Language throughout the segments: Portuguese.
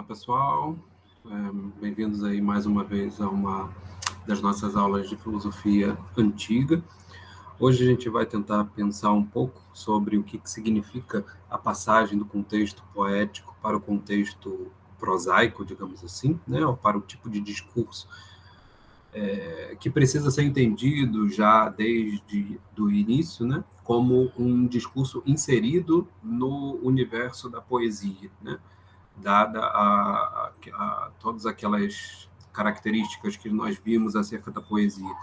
Olá, pessoal. Bem-vindos aí mais uma vez a uma das nossas aulas de filosofia antiga. Hoje a gente vai tentar pensar um pouco sobre o que significa a passagem do contexto poético para o contexto prosaico, digamos assim, né? Ou para o tipo de discurso que precisa ser entendido já desde o início, né? Como um discurso inserido no universo da poesia, né? Dada a todas aquelas características que nós vimos acerca da poesia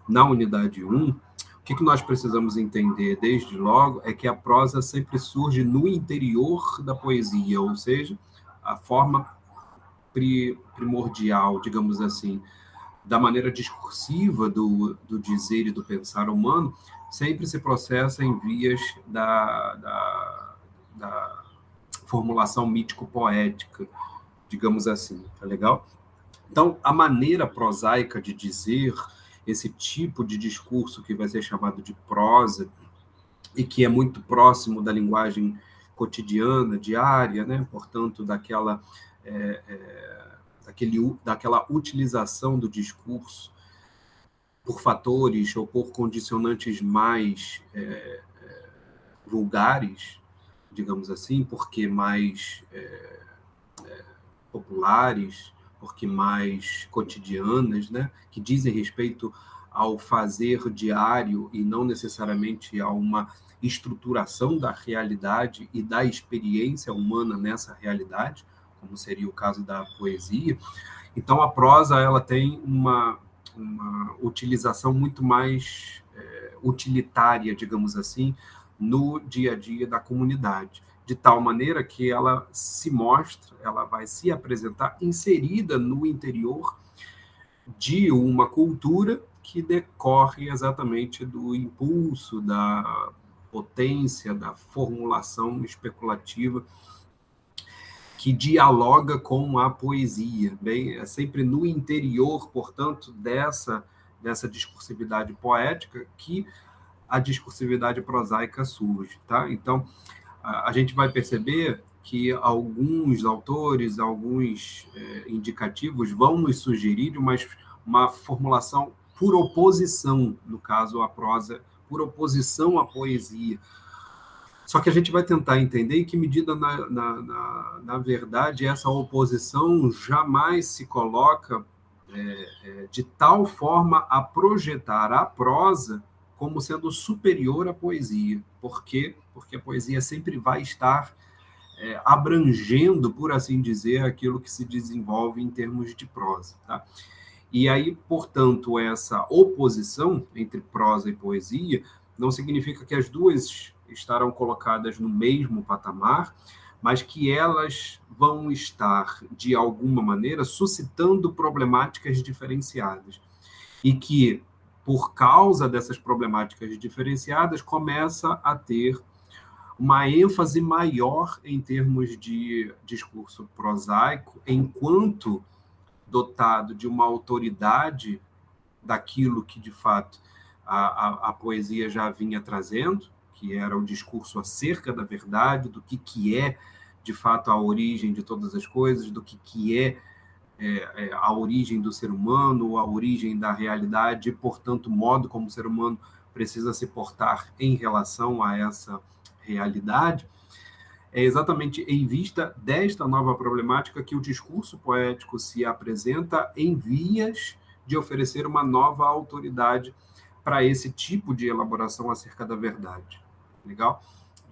na unidade 1, o que nós precisamos entender desde logo é que a prosa sempre surge no interior da poesia, ou seja, a forma primordial, digamos assim, da maneira discursiva do dizer e do pensar humano, sempre se processa em vias da formulação mítico-poética, digamos assim, tá legal? Então, a maneira prosaica de dizer esse tipo de discurso que vai ser chamado de prosa e que é muito próximo da linguagem cotidiana, diária, né? Portanto, daquela utilização do discurso por fatores ou por condicionantes mais vulgares, digamos assim, porque mais populares, porque mais cotidianas, né, que dizem respeito ao fazer diário e não necessariamente a uma estruturação da realidade e da experiência humana nessa realidade, como seria o caso da poesia. Então, a prosa ela tem uma utilização muito mais utilitária, digamos assim, no dia a dia da comunidade, de tal maneira que ela se mostra, ela vai se apresentar inserida no interior de uma cultura que decorre exatamente do impulso, da potência, da formulação especulativa que dialoga com a poesia. Bem, é sempre no interior, portanto, dessa discursividade poética que a discursividade prosaica surge, tá? Então, a gente vai perceber que alguns autores, alguns indicativos vão nos sugerir uma formulação por oposição, no caso, a prosa, por oposição à poesia. Só que a gente vai tentar entender em que medida, na verdade, essa oposição jamais se coloca de tal forma a projetar a prosa como sendo superior à poesia. Por quê? Porque a poesia sempre vai estar abrangendo, por assim dizer, aquilo que se desenvolve em termos de prosa. Tá? E aí, portanto, essa oposição entre prosa e poesia não significa que as duas estarão colocadas no mesmo patamar, mas que elas vão estar, de alguma maneira, suscitando problemáticas diferenciadas. E que, por causa dessas problemáticas diferenciadas, começa a ter uma ênfase maior em termos de discurso prosaico, enquanto dotado de uma autoridade daquilo que, de fato, a poesia já vinha trazendo, que era o discurso acerca da verdade, do que é, de fato, a origem de todas as coisas, do que é a origem do ser humano, a origem da realidade, e, portanto, o modo como o ser humano precisa se portar em relação a essa realidade. É exatamente em vista desta nova problemática que o discurso poético se apresenta em vias de oferecer uma nova autoridade para esse tipo de elaboração acerca da verdade. Legal?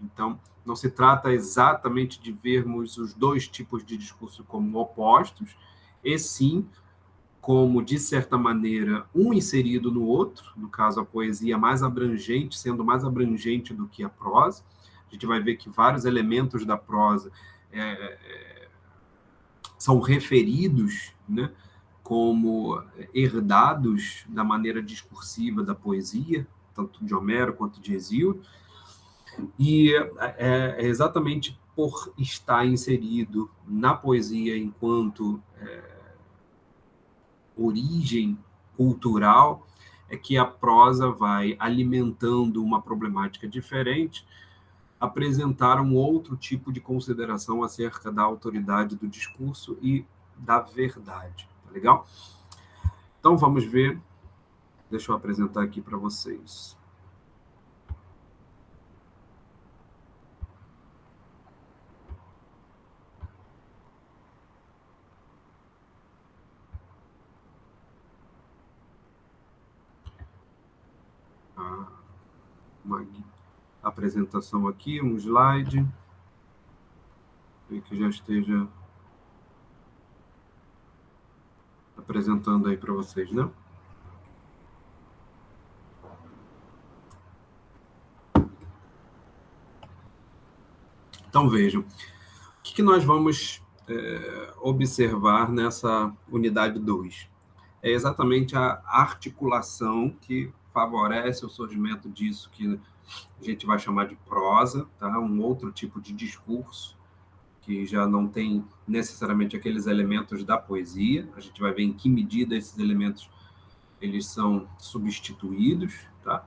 Então, não se trata exatamente de vermos os dois tipos de discurso como opostos, e sim como, de certa maneira, um inserido no outro, no caso, a poesia mais abrangente, sendo mais abrangente do que a prosa. A gente vai ver que vários elementos da prosa são referidos, né, como herdados da maneira discursiva da poesia, tanto de Homero quanto de Hesíodo, e é exatamente por estar inserido na poesia enquanto origem cultural é que a prosa vai alimentando uma problemática diferente, apresentaram um outro tipo de consideração acerca da autoridade do discurso e da verdade. Tá legal? Então, vamos ver. Deixa eu apresentar aqui para vocês. Uma apresentação aqui, um slide, que já esteja apresentando aí para vocês, né? Então, vejam, o que nós vamos observar nessa unidade 2? É exatamente a articulação que favorece o surgimento disso que a gente vai chamar de prosa, tá? Um outro tipo de discurso, que já não tem necessariamente aqueles elementos da poesia. A gente vai ver em que medida esses elementos eles são substituídos, tá?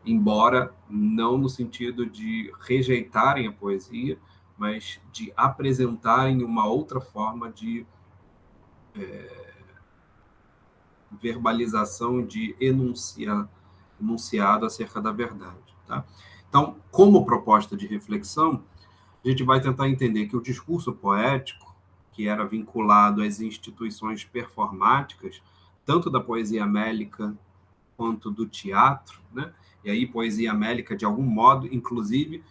Embora não no sentido de rejeitarem a poesia, mas de apresentarem uma outra forma de verbalização, de enunciado acerca da verdade. Tá? Então, como proposta de reflexão, a gente vai tentar entender que o discurso poético, que era vinculado às instituições performáticas, tanto da poesia mélica quanto do teatro, né? E aí poesia mélica, de algum modo, inclusive,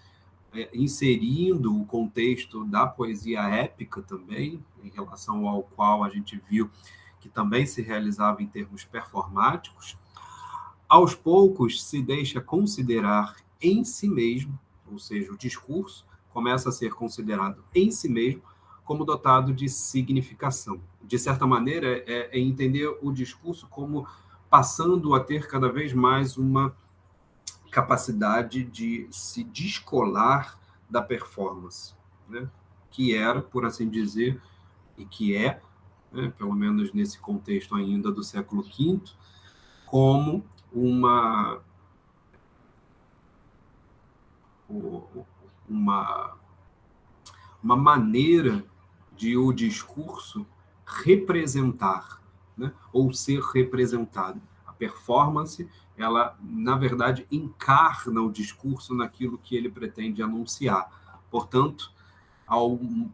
inserindo o contexto da poesia épica também, em relação ao qual a gente viu que também se realizava em termos performáticos, aos poucos se deixa considerar em si mesmo, ou seja, o discurso começa a ser considerado em si mesmo como dotado de significação. De certa maneira, é entender o discurso como passando a ter cada vez mais uma capacidade de se descolar da performance, né? Que era, por assim dizer, e que é, né, pelo menos nesse contexto ainda do século V, como uma maneira de o discurso representar, né, ou ser representado. A performance, ela, na verdade, encarna o discurso naquilo que ele pretende anunciar. Portanto,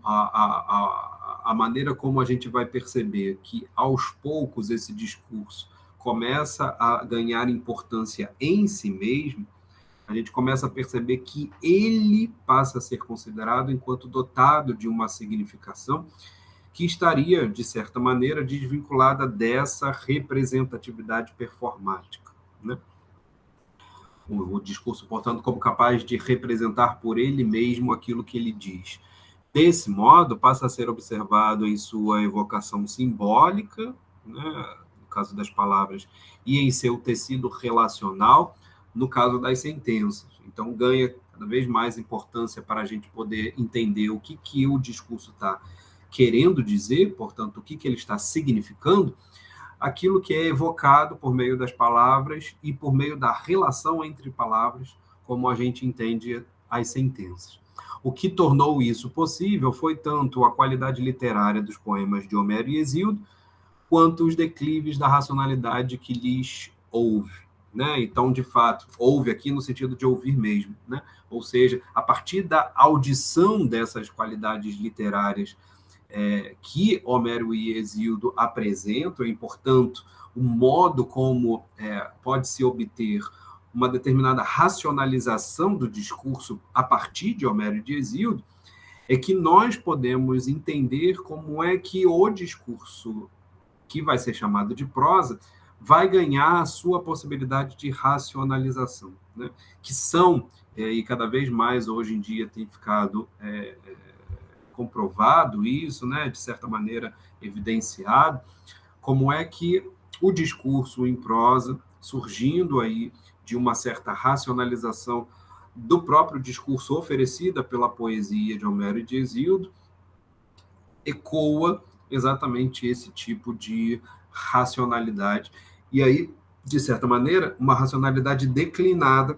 a maneira como a gente vai perceber que, aos poucos, esse discurso começa a ganhar importância em si mesmo, a gente começa a perceber que ele passa a ser considerado enquanto dotado de uma significação que estaria, de certa maneira, desvinculada dessa representatividade performática, né? O discurso, portanto, como capaz de representar por ele mesmo aquilo que ele diz. Desse modo, passa a ser observado em sua evocação simbólica, né, no caso das palavras, e em seu tecido relacional, no caso das sentenças. Então, ganha cada vez mais importância para a gente poder entender o que o discurso está querendo dizer, portanto, o que ele está significando, aquilo que é evocado por meio das palavras e por meio da relação entre palavras, como a gente entende as sentenças. O que tornou isso possível foi tanto a qualidade literária dos poemas de Homero e Hesíodo, quanto os declives da racionalidade que lhes houve. Né? Então, de fato, houve aqui no sentido de ouvir mesmo. Né? Ou seja, a partir da audição dessas qualidades literárias que Homero e Hesíodo apresentam, e, portanto, o modo como pode-se obter uma determinada racionalização do discurso a partir de Homero e de Hesíodo, é que nós podemos entender como é que o discurso, que vai ser chamado de prosa, vai ganhar a sua possibilidade de racionalização, né? Que são, e cada vez mais hoje em dia tem ficado comprovado isso, né, de certa maneira evidenciado, como é que o discurso em prosa, surgindo aí de uma certa racionalização do próprio discurso oferecida pela poesia de Homero e de Hesíodo, ecoa exatamente esse tipo de racionalidade. E aí, de certa maneira, uma racionalidade declinada,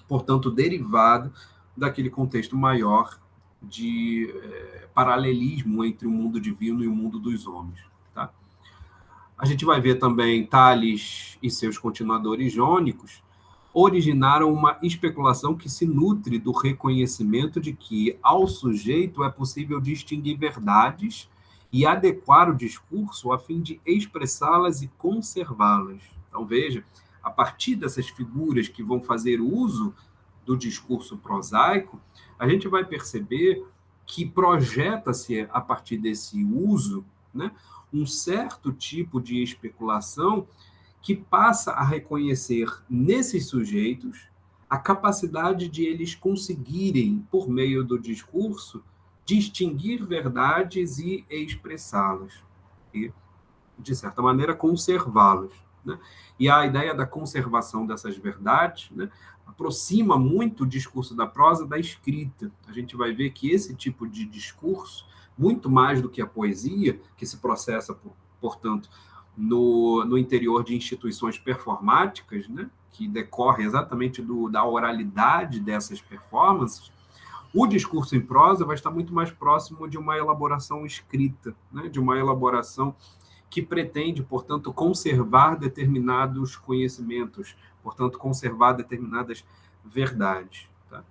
portanto, derivada daquele contexto maior de paralelismo entre o mundo divino e o mundo dos homens. Tá? A gente vai ver também Tales e seus continuadores jônicos originaram uma especulação que se nutre do reconhecimento de que ao sujeito é possível distinguir verdades e adequar o discurso a fim de expressá-las e conservá-las. Então, veja, a partir dessas figuras que vão fazer uso do discurso prosaico, a gente vai perceber que projeta-se, a partir desse uso, né, um certo tipo de especulação que passa a reconhecer nesses sujeitos a capacidade de eles conseguirem, por meio do discurso, distinguir verdades e expressá-las. E, de certa maneira, conservá-las. Né? E a ideia da conservação dessas verdades, né, aproxima muito o discurso da prosa da escrita. A gente vai ver que esse tipo de discurso, muito mais do que a poesia, que se processa, portanto, no interior de instituições performáticas, né, que decorre exatamente da oralidade dessas performances, o discurso em prosa vai estar muito mais próximo de uma elaboração escrita, né, de uma elaboração que pretende, portanto, conservar determinados conhecimentos, portanto, conservar determinadas verdades. Tá?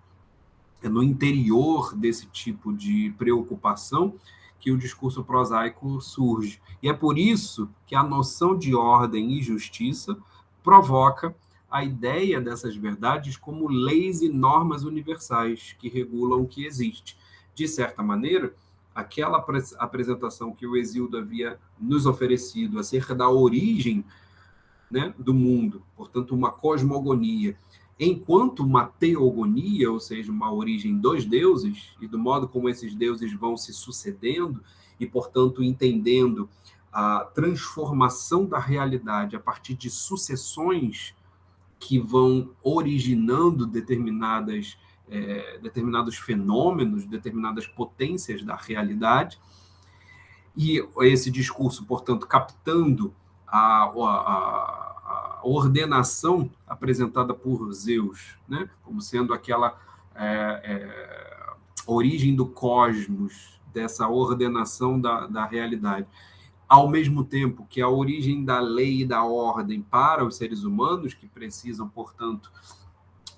É no interior desse tipo de preocupação que o discurso prosaico surge. E é por isso que a noção de ordem e justiça provoca a ideia dessas verdades como leis e normas universais que regulam o que existe. De certa maneira, aquela apresentação que o Hesíodo havia nos oferecido acerca da origem, né, do mundo, portanto, uma cosmogonia, enquanto uma teogonia, ou seja, uma origem dos deuses, e do modo como esses deuses vão se sucedendo, e, portanto, entendendo a transformação da realidade a partir de sucessões que vão originando determinados fenômenos, determinadas potências da realidade, e esse discurso, portanto, captando a ordenação apresentada por Zeus, né, como sendo aquela origem do cosmos, dessa ordenação da realidade, ao mesmo tempo que a origem da lei e da ordem para os seres humanos, que precisam, portanto,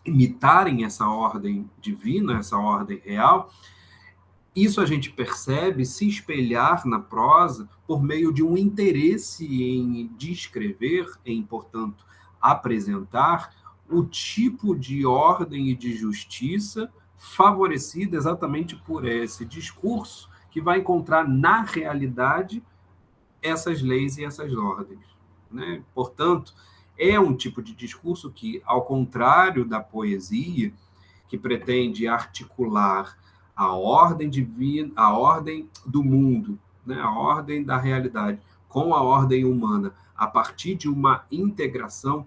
imitarem essa ordem divina, essa ordem real. Isso a gente percebe se espelhar na prosa por meio de um interesse em descrever, em, portanto, apresentar o tipo de ordem e de justiça favorecida exatamente por esse discurso que vai encontrar na realidade essas leis e essas ordens. Né? Portanto, é um tipo de discurso que, ao contrário da poesia, que pretende articular a ordem divina, a ordem do mundo, né, a ordem da realidade, com a ordem humana, a partir de uma integração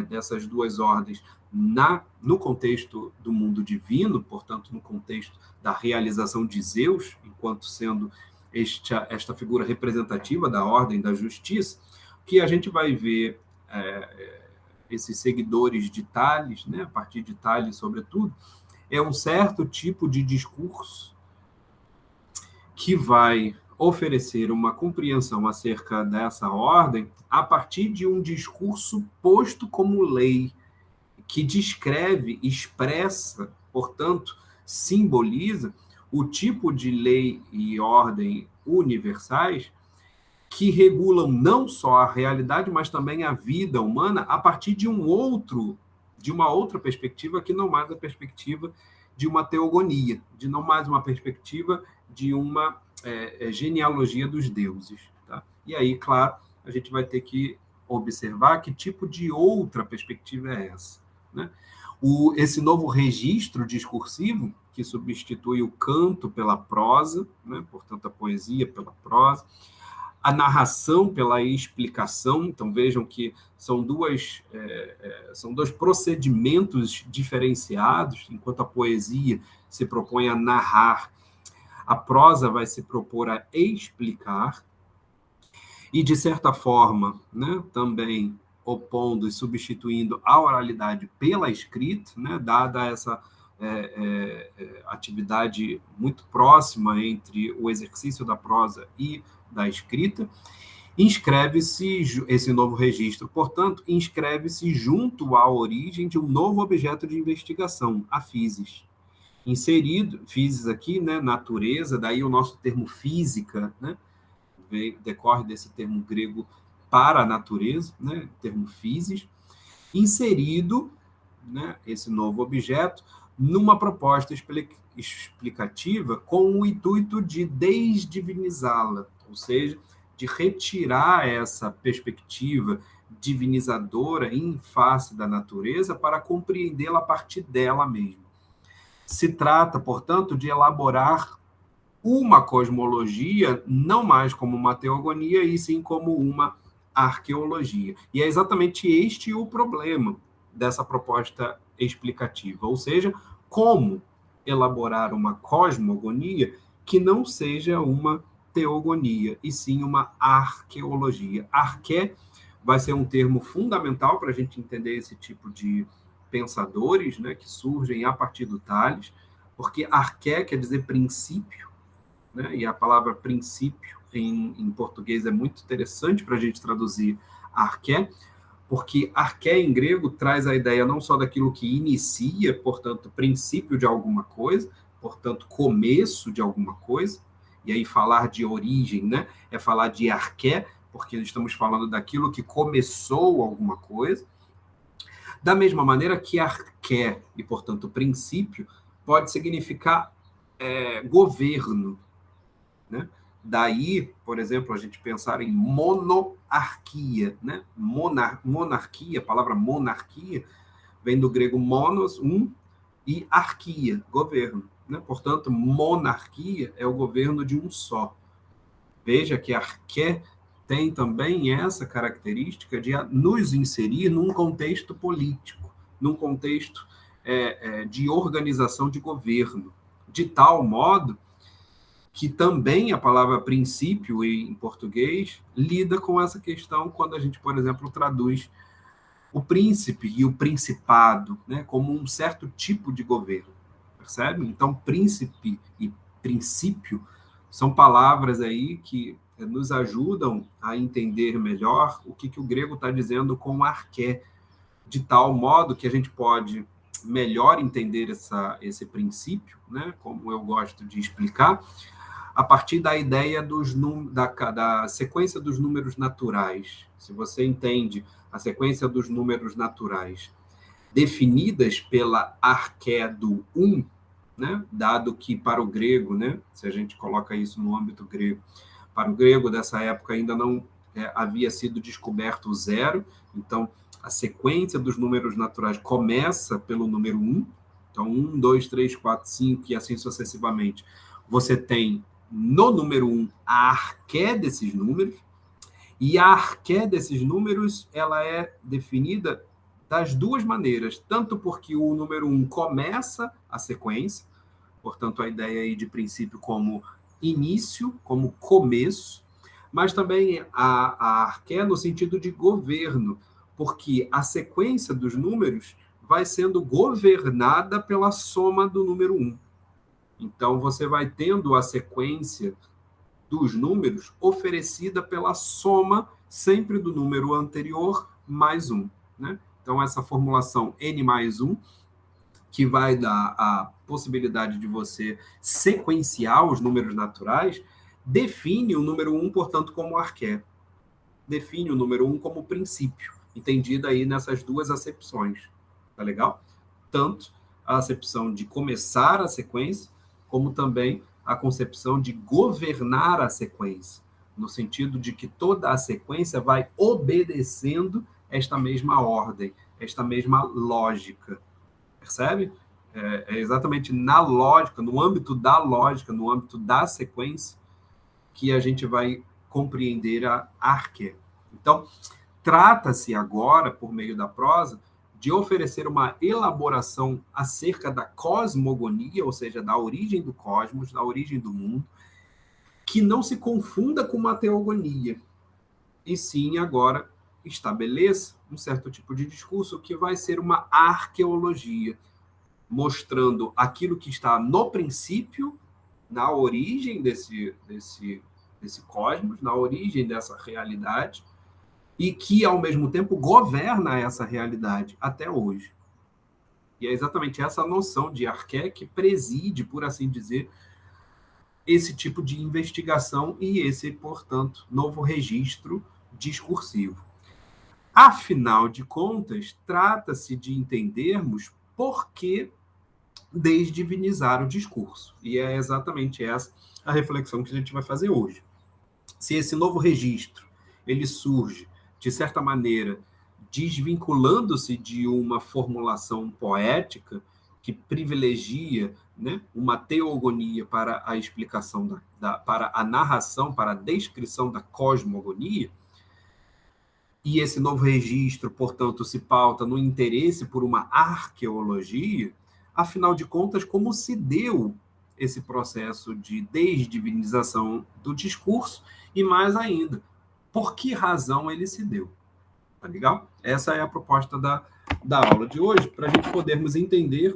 dessas duas ordens no contexto do mundo divino, portanto, no contexto da realização de Zeus, enquanto sendo esta figura representativa da ordem da justiça, que a gente vai ver esses seguidores de Tales, né, a partir de Tales, sobretudo, é um certo tipo de discurso que vai oferecer uma compreensão acerca dessa ordem a partir de um discurso posto como lei, que descreve, expressa, portanto, simboliza o tipo de lei e ordem universais que regulam não só a realidade, mas também a vida humana a partir de uma outra perspectiva que não mais a perspectiva de uma teogonia, de não mais uma perspectiva de uma genealogia dos deuses. Tá? E aí, claro, a gente vai ter que observar que tipo de outra perspectiva é essa. Né? Esse novo registro discursivo, que substitui o canto pela prosa, né? Portanto, a poesia pela prosa, a narração pela explicação. Então, vejam que são dois procedimentos diferenciados. Enquanto a poesia se propõe a narrar, a prosa vai se propor a explicar, e, de certa forma, né, também opondo e substituindo a oralidade pela escrita, né, dada essa atividade muito próxima entre o exercício da prosa e da escrita, inscreve-se esse novo registro, portanto, inscreve-se junto à origem de um novo objeto de investigação, a physis. Inserido, physis aqui, né, natureza, daí o nosso termo física, né, decorre desse termo grego para a natureza, né, termo physis, inserido, né, esse novo objeto numa proposta explicativa com o intuito de desdivinizá-la, ou seja, de retirar essa perspectiva divinizadora em face da natureza para compreendê-la a partir dela mesma. Se trata, portanto, de elaborar uma cosmologia não mais como uma teogonia, e sim como uma arqueologia. E é exatamente este o problema dessa proposta explicativa, ou seja, como elaborar uma cosmogonia que não seja uma teogonia, e sim uma arqueologia. Arqué vai ser um termo fundamental para a gente entender esse tipo de pensadores, né, que surgem a partir do Tales, porque arqué quer dizer princípio, né, e a palavra princípio em português é muito interessante para a gente traduzir arqué, porque arqué em grego traz a ideia não só daquilo que inicia, portanto, princípio de alguma coisa, portanto, começo de alguma coisa, e aí falar de origem, né, é falar de arqué, porque estamos falando daquilo que começou alguma coisa. Da mesma maneira que arqué, e portanto princípio, pode significar governo, né? Daí, por exemplo, a gente pensar em monarquia, né? Monarquia, a palavra monarquia vem do grego monos, e arquia, governo, né? Portanto, monarquia é o governo de um só. Veja que arqué tem também essa característica de nos inserir num contexto político, num contexto de organização de governo, de tal modo que também a palavra princípio em português lida com essa questão quando a gente, por exemplo, traduz o príncipe e o principado, né, como um certo tipo de governo, percebe? Então, príncipe e princípio são palavras aí que nos ajudam a entender melhor o que o grego está dizendo com arqué, de tal modo que a gente pode melhor entender esse princípio, né, como eu gosto de explicar, a partir da ideia da sequência dos números naturais. Se você entende a sequência dos números naturais definidas pela arqué do 1, né, dado que para o grego, né, se a gente coloca isso no âmbito grego, para o grego dessa época ainda não havia sido descoberto o zero, então a sequência dos números naturais começa pelo número 1, então 1, 2, 3, 4, 5 e assim sucessivamente. Você tem no número 1 a arqué desses números, e a arqué desses números ela é definida das duas maneiras, tanto porque o número 1 começa a sequência, portanto a ideia aí de princípio como início, como começo, mas também a arqué no sentido de governo, porque a sequência dos números vai sendo governada pela soma do número 1. Então, você vai tendo a sequência dos números oferecida pela soma sempre do número anterior mais 1. Né? Então, essa formulação n mais 1, que vai dar a possibilidade de você sequenciar os números naturais, define o número 1, portanto, como arqué. Define o número 1 como princípio, entendido aí nessas duas acepções. Tá legal? Tanto a acepção de começar a sequência, como também a concepção de governar a sequência, no sentido de que toda a sequência vai obedecendo esta mesma ordem, esta mesma lógica. Percebe? É exatamente na lógica, no âmbito da lógica, no âmbito da sequência, que a gente vai compreender a arqué. Então, trata-se agora, por meio da prosa, de oferecer uma elaboração acerca da cosmogonia, ou seja, da origem do cosmos, da origem do mundo, que não se confunda com uma teogonia, e sim agora estabeleça um certo tipo de discurso que vai ser uma arqueologia, mostrando aquilo que está no princípio, na origem desse cosmos, na origem dessa realidade, e que, ao mesmo tempo, governa essa realidade até hoje. E é exatamente essa noção de arqué que preside, por assim dizer, esse tipo de investigação e esse, portanto, novo registro discursivo. Afinal de contas, trata-se de entendermos por que desdivinizar o discurso. E é exatamente essa a reflexão que a gente vai fazer hoje. Se esse novo registro ele surge, de certa maneira, desvinculando-se de uma formulação poética que privilegia, né, uma teogonia para a explicação, para a narração, para a descrição da cosmogonia, e esse novo registro, portanto, se pauta no interesse por uma arqueologia, afinal de contas, como se deu esse processo de desdivinização do discurso e, mais ainda, por que razão ele se deu. Tá legal? Essa é a proposta da aula de hoje, para a gente podermos entender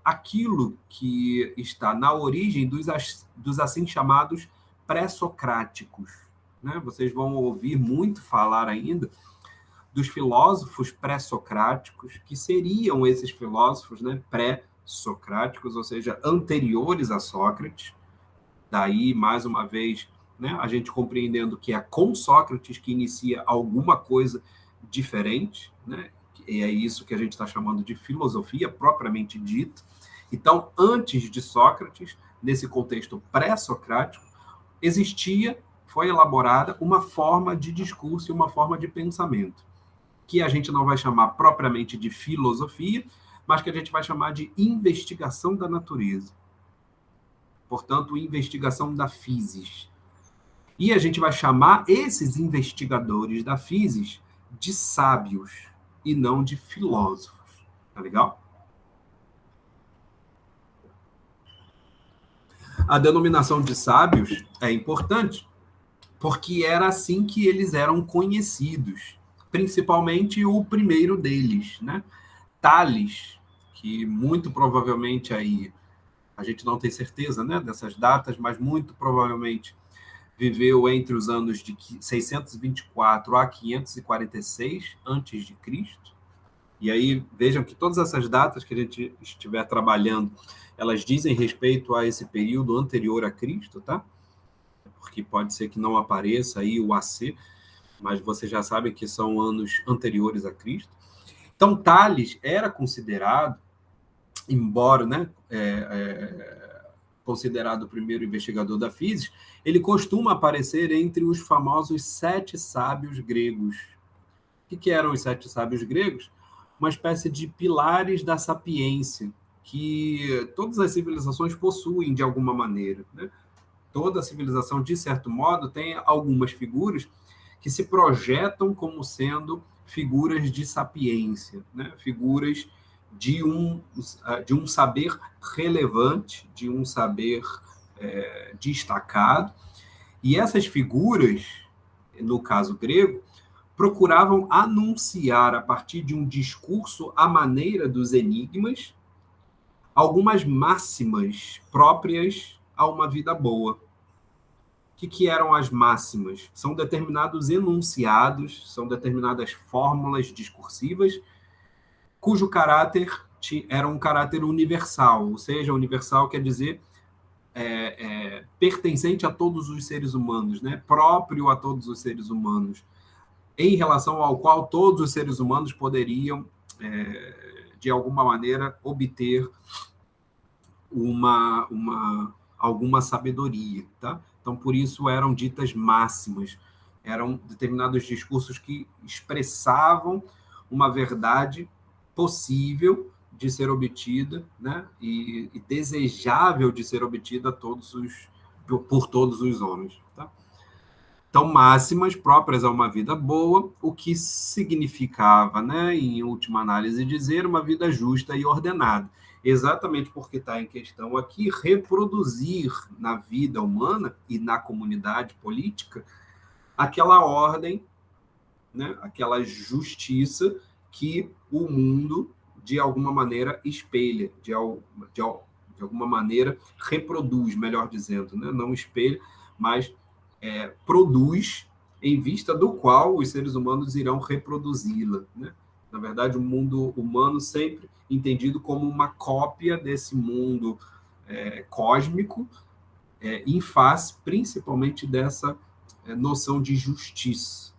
aquilo que está na origem dos assim chamados pré-socráticos. Né? Vocês vão ouvir muito falar ainda dos filósofos pré-socráticos, que seriam esses filósofos, né, pré-socráticos, ou seja, anteriores a Sócrates. Daí, mais uma vez, né, a gente compreendendo que é com Sócrates que inicia alguma coisa diferente, né? E é isso que a gente está chamando de filosofia propriamente dita. Então, antes de Sócrates, nesse contexto pré-socrático, foi elaborada uma forma de discurso e uma forma de pensamento, que a gente não vai chamar propriamente de filosofia, mas que a gente vai chamar de investigação da natureza. Portanto, investigação da physis. E a gente vai chamar esses investigadores da physis de sábios e não de filósofos. Tá legal? A denominação de sábios é importante, porque era assim que eles eram conhecidos, principalmente o primeiro deles, né? Tales, que muito provavelmente aí, a gente não tem certeza, né, dessas datas, mas muito provavelmente viveu entre os anos de 624 a 546 antes de Cristo. E aí vejam que todas essas datas que a gente estiver trabalhando, elas dizem respeito a esse período anterior a Cristo, tá? Porque pode ser que não apareça aí o AC, mas você já sabe que são anos anteriores a Cristo. Então, Tales era considerado, embora, né, considerado o primeiro investigador da física, ele costuma aparecer entre os famosos 7 sábios gregos. O que eram os 7 sábios gregos? Uma espécie de pilares da sapiência, que todas as civilizações possuem de alguma maneira, né? Toda civilização, de certo modo, tem algumas figuras que se projetam como sendo figuras de sapiência, né? Figuras de um saber relevante, de um saber destacado. E essas figuras, no caso grego, procuravam anunciar, a partir de um discurso à maneira dos enigmas, algumas máximas próprias a uma vida boa. O que eram as máximas? São determinados enunciados, são determinadas fórmulas discursivas, cujo caráter era um caráter universal, ou seja, universal quer dizer pertencente a todos os seres humanos, né? Próprio a todos os seres humanos, em relação ao qual todos os seres humanos poderiam, de alguma maneira, obter alguma sabedoria, tá? Então, por isso eram ditas máximas, eram determinados discursos que expressavam uma verdade possível de ser obtida, né? e desejável de ser obtida por todos os homens. Tá? Então, máximas próprias a uma vida boa, o que significava, né, em última análise, dizer uma vida justa e ordenada. Exatamente porque está em questão aqui reproduzir na vida humana e na comunidade política aquela ordem, né, aquela justiça que o mundo, de alguma maneira, espelha, de alguma maneira, reproduz, melhor dizendo, né? Não espelha, mas produz, em vista do qual os seres humanos irão reproduzi-la, né? Na verdade, o mundo humano sempre entendido como uma cópia desse mundo cósmico, em face, principalmente, dessa noção de justiça.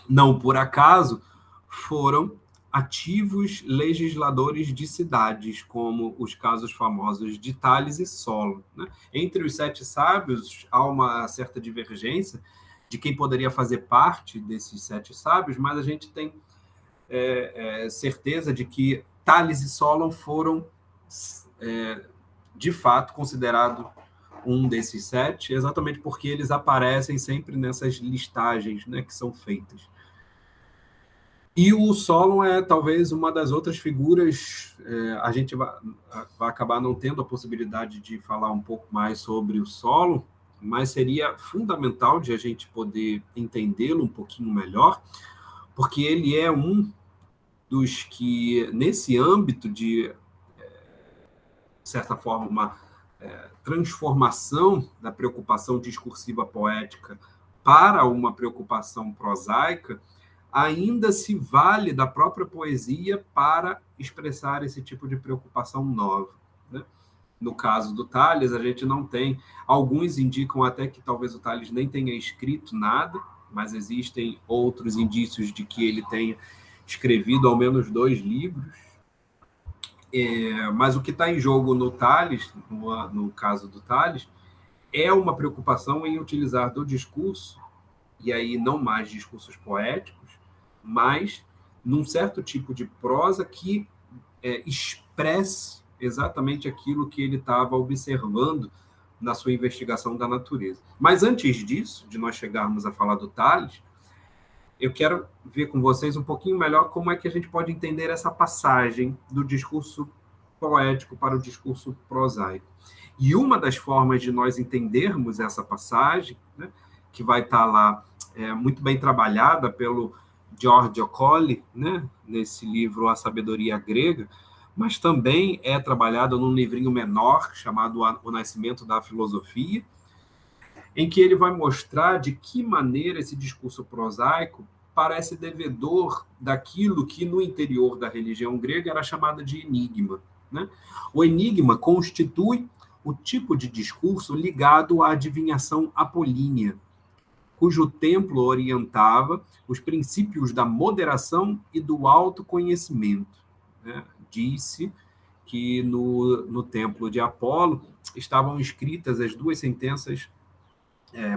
Não por acaso foram ativos legisladores de cidades, como os casos famosos de Tales e Solon, né? Entre os 7 sábios, há uma certa divergência de quem poderia fazer parte desses 7 sábios, mas a gente tem certeza de que Tales e Solon foram, de fato, considerados um desses 7, exatamente porque eles aparecem sempre nessas listagens, né, que são feitas. E o Solon é talvez uma das outras figuras, a gente vai acabar não tendo a possibilidade de falar um pouco mais sobre o Solon, mas seria fundamental de a gente poder entendê-lo um pouquinho melhor, porque ele é um dos que, nesse âmbito de certa forma, uma transformação da preocupação discursiva poética para uma preocupação prosaica, ainda se vale da própria poesia para expressar esse tipo de preocupação nova, né? No caso do Tales, a gente não tem. Alguns indicam até que talvez o Tales nem tenha escrito nada, mas existem outros indícios de que ele tenha escrevido ao menos 2 livros. Mas o que está em jogo no Tales, no caso do Tales, é uma preocupação em utilizar do discurso, e aí não mais discursos poéticos, mas num certo tipo de prosa que expresse exatamente aquilo que ele estava observando na sua investigação da natureza. Mas antes disso, de nós chegarmos a falar do Tales, eu quero ver com vocês um pouquinho melhor como é que a gente pode entender essa passagem do discurso poético para o discurso prosaico. E uma das formas de nós entendermos essa passagem, né, que vai estar lá muito bem trabalhada pelo Giorgio Colli, né, nesse livro A Sabedoria Grega, mas também é trabalhada num livrinho menor chamado O Nascimento da Filosofia, em que ele vai mostrar de que maneira esse discurso prosaico parece devedor daquilo que no interior da religião grega era chamada de enigma, né? O enigma constitui o tipo de discurso ligado à adivinhação apolínea, cujo templo orientava os princípios da moderação e do autoconhecimento, né? Disse que no templo de Apolo estavam escritas as 2 sentenças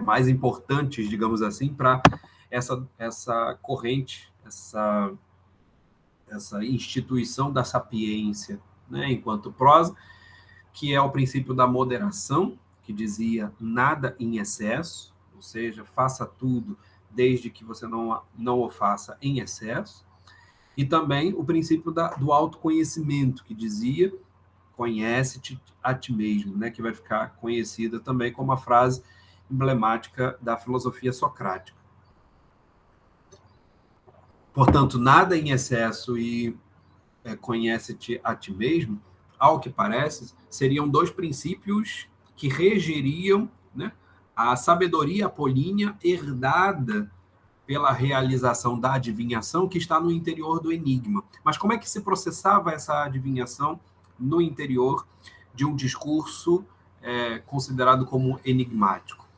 mais importantes, digamos assim, para essa corrente, essa instituição da sapiência, né, enquanto prosa, que é o princípio da moderação, que dizia nada em excesso, ou seja, faça tudo desde que você não o faça em excesso, e também o princípio do autoconhecimento, que dizia conhece-te a ti mesmo, né, que vai ficar conhecida também como a frase emblemática da filosofia socrática. Portanto, nada em excesso e conhece-te a ti mesmo, ao que parece, seriam 2 princípios que regeriam, né, a sabedoria apolínea herdada pela realização da adivinhação que está no interior do enigma. Mas como é que se processava essa adivinhação no interior de um discurso considerado como enigmático?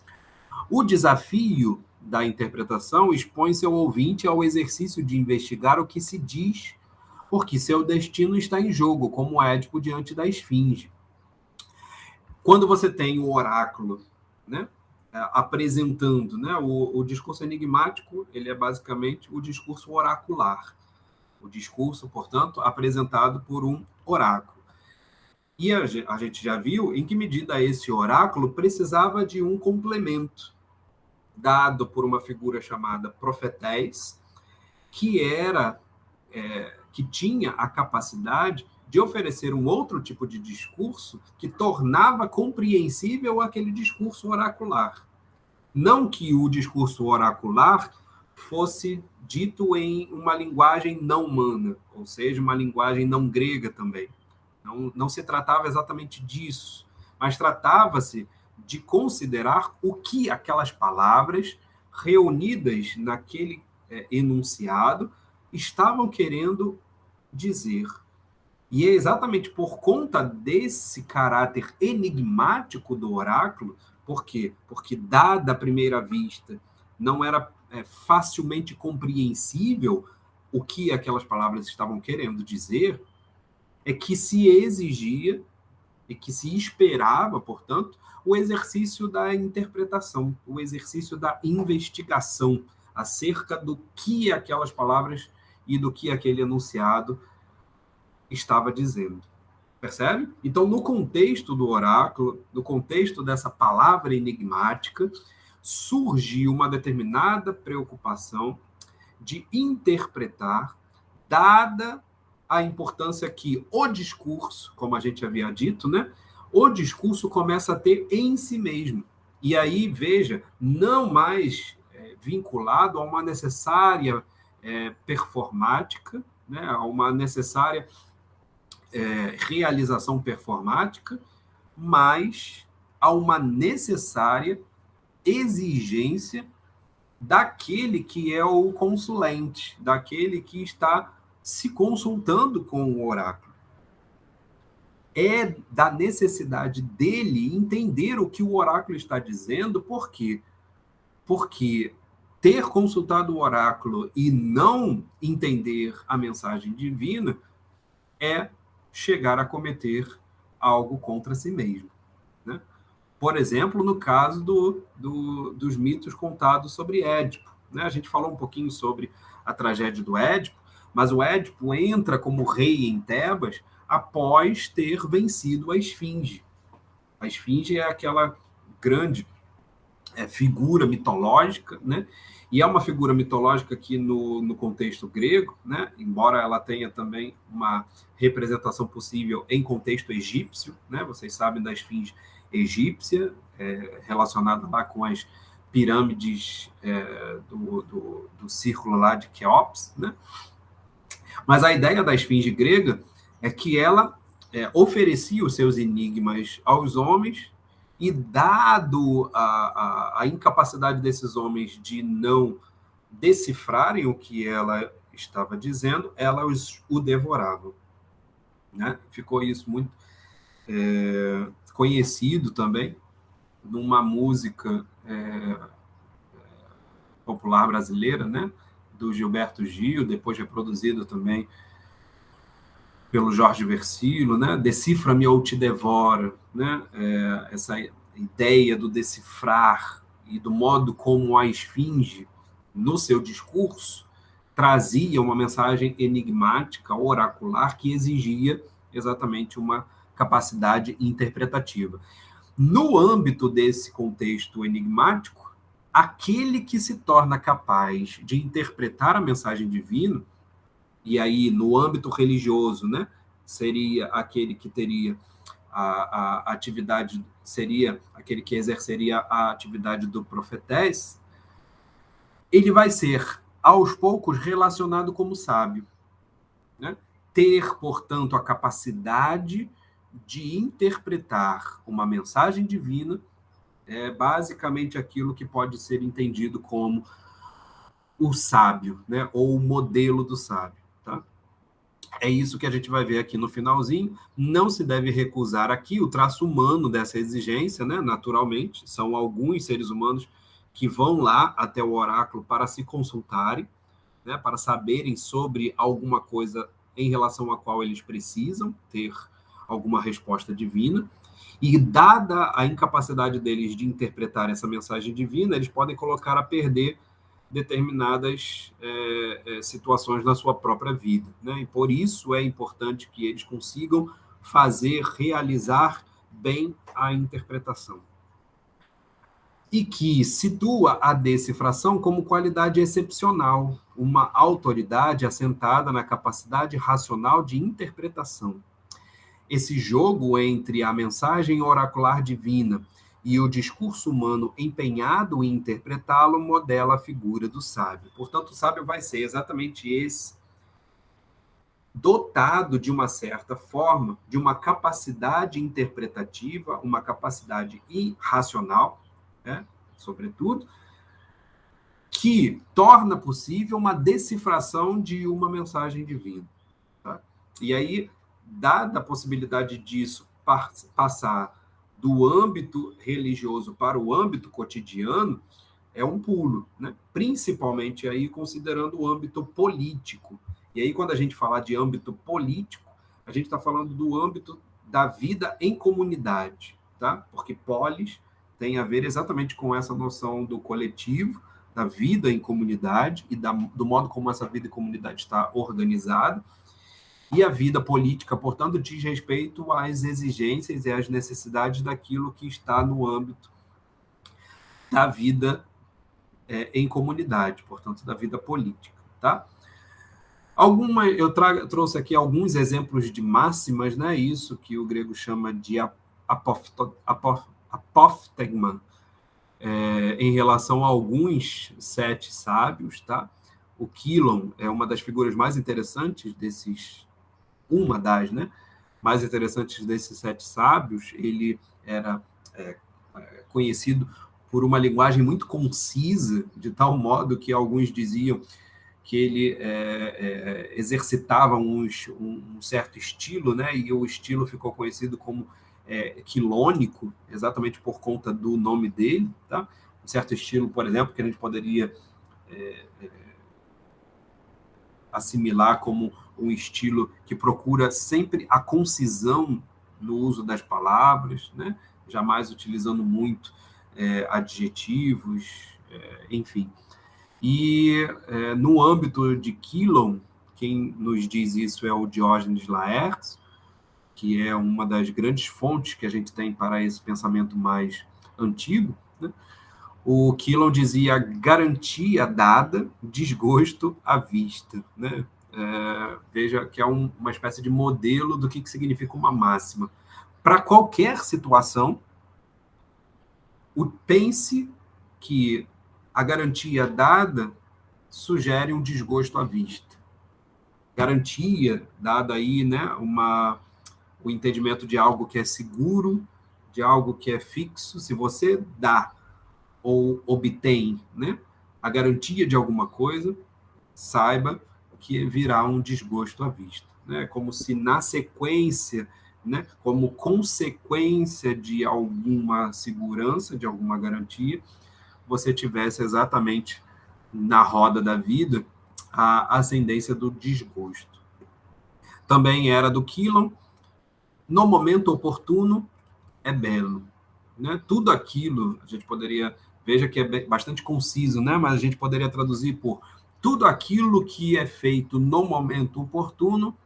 O desafio da interpretação expõe seu ouvinte ao exercício de investigar o que se diz, porque seu destino está em jogo, como Édipo diante da esfinge. Quando você tem o oráculo, né, apresentando, né, o discurso enigmático, ele é basicamente o discurso oracular. O discurso, portanto, apresentado por um oráculo. E a gente já viu em que medida esse oráculo precisava de um complemento, dado por uma figura chamada profetés, que tinha a capacidade de oferecer um outro tipo de discurso que tornava compreensível aquele discurso oracular. Não que o discurso oracular fosse dito em uma linguagem não humana, ou seja, uma linguagem não grega também. Não se tratava exatamente disso, mas tratava-se de considerar o que aquelas palavras reunidas naquele enunciado estavam querendo dizer. E é exatamente por conta desse caráter enigmático do oráculo, por quê? Porque, dada a primeira vista, não era facilmente compreensível o que aquelas palavras estavam querendo dizer, é que se exigia e que se esperava, portanto, o exercício da interpretação, o exercício da investigação acerca do que aquelas palavras e do que aquele enunciado estava dizendo. Percebe? Então, no contexto do oráculo, no contexto dessa palavra enigmática, surge uma determinada preocupação de interpretar, dada a importância que o discurso, como a gente havia dito, né? O discurso começa a ter em si mesmo. E aí, veja, não mais vinculado a uma necessária performática, né? A uma necessária realização performática, mas a uma necessária exigência daquele que é o consulente, daquele que está se consultando com o oráculo. É da necessidade dele entender o que o oráculo está dizendo, por quê? Porque ter consultado o oráculo e não entender a mensagem divina é chegar a cometer algo contra si mesmo. Né? Por exemplo, no caso dos mitos contados sobre Édipo. Né? A gente falou um pouquinho sobre a tragédia do Édipo, mas o Édipo entra como rei em Tebas após ter vencido a Esfinge. A Esfinge é aquela grande figura mitológica, né? E é uma figura mitológica que no contexto grego, né? Embora ela tenha também uma representação possível em contexto egípcio, né? Vocês sabem da esfinge egípcia, relacionada lá com as pirâmides do círculo lá de Quéops, né? Mas a ideia da esfinge grega é que ela oferecia os seus enigmas aos homens e, dado a incapacidade desses homens de não decifrarem o que ela estava dizendo, ela o devorava. Né? Ficou isso muito conhecido também numa música popular brasileira, né? Do Gilberto Gil, depois reproduzido também pelo Jorge Versilo, né? Decifra-me ou te devora, né? Essa ideia do decifrar e do modo como a esfinge, no seu discurso, trazia uma mensagem enigmática, oracular, que exigia exatamente uma capacidade interpretativa. No âmbito desse contexto enigmático, aquele que se torna capaz de interpretar a mensagem divina, e aí no âmbito religioso, né, seria aquele que teria a atividade, seria aquele que exerceria a atividade do profetés, ele vai ser, aos poucos, relacionado como sábio. Né? Ter, portanto, a capacidade de interpretar uma mensagem divina é basicamente aquilo que pode ser entendido como o sábio, né? Ou o modelo do sábio. Tá? É isso que a gente vai ver aqui no finalzinho. Não se deve recusar aqui o traço humano dessa exigência, né? Naturalmente. São alguns seres humanos que vão lá até o oráculo para se consultarem, né? Para saberem sobre alguma coisa em relação à qual eles precisam ter alguma resposta divina. E, dada a incapacidade deles de interpretar essa mensagem divina, eles podem colocar a perder determinadas situações na sua própria vida. Né? E por isso é importante que eles consigam realizar bem a interpretação. E que situa a decifração como qualidade excepcional, uma autoridade assentada na capacidade racional de interpretação. Esse jogo entre a mensagem oracular divina e o discurso humano empenhado em interpretá-lo modela a figura do sábio. Portanto, o sábio vai ser exatamente esse, dotado de uma certa forma, de uma capacidade interpretativa, uma capacidade irracional, né, sobretudo, que torna possível uma decifração de uma mensagem divina. Tá? E aí, dada a possibilidade disso passar do âmbito religioso para o âmbito cotidiano, é um pulo, né? Principalmente aí considerando o âmbito político. E aí, quando a gente falar de âmbito político, a gente está falando do âmbito da vida em comunidade, tá? Porque polis tem a ver exatamente com essa noção do coletivo, da vida em comunidade e do modo como essa vida em comunidade está organizada. E a vida política, portanto, diz respeito às exigências e às necessidades daquilo que está no âmbito da vida em comunidade, portanto, da vida política. Tá? Eu trouxe aqui alguns exemplos de máximas, né? Isso que o grego chama de apóftegma, em relação a alguns 7 sábios. Tá? O Quilon é uma das figuras mais interessantes mais interessantes desses 7 sábios. Ele era conhecido por uma linguagem muito concisa, de tal modo que alguns diziam que ele exercitava um certo estilo, né? E o estilo ficou conhecido como quilônico, exatamente por conta do nome dele. Tá? Um certo estilo, por exemplo, que a gente poderia assimilar como um estilo que procura sempre a concisão no uso das palavras, né? Jamais utilizando muito adjetivos, enfim. E no âmbito de Quilon, quem nos diz isso é o Diógenes Laertes, que é uma das grandes fontes que a gente tem para esse pensamento mais antigo, né? O Quilon dizia garantia dada, desgosto à vista, né? Veja que é uma espécie de modelo do que significa uma máxima. Para qualquer situação, pense que a garantia dada sugere um desgosto à vista. Garantia dada aí, né, o entendimento de algo que é seguro, de algo que é fixo. Se você dá ou obtém, né, a garantia de alguma coisa, saiba que virá um desgosto à vista. Né? Como se na sequência, né, como consequência de alguma segurança, de alguma garantia, você tivesse exatamente na roda da vida a ascendência do desgosto. Também era do Quilon, no momento oportuno é belo. Né? Tudo aquilo, a gente poderia, veja que é bastante conciso, né? Mas a gente poderia traduzir por tudo aquilo que é feito no momento oportuno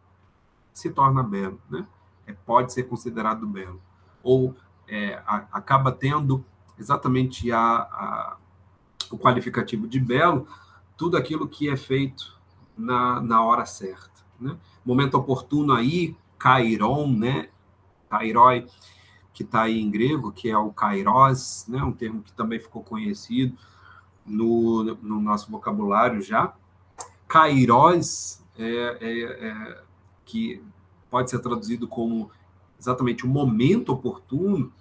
se torna belo, né? Pode ser considerado belo. Ou acaba tendo exatamente o qualificativo de belo, tudo aquilo que é feito na hora certa. Né? Momento oportuno aí, kairon, né? Kairoi, que está aí em grego, que é o kairos, né? Um termo que também ficou conhecido no nosso vocabulário já. Kairos, que pode ser traduzido como exatamente o momento oportuno,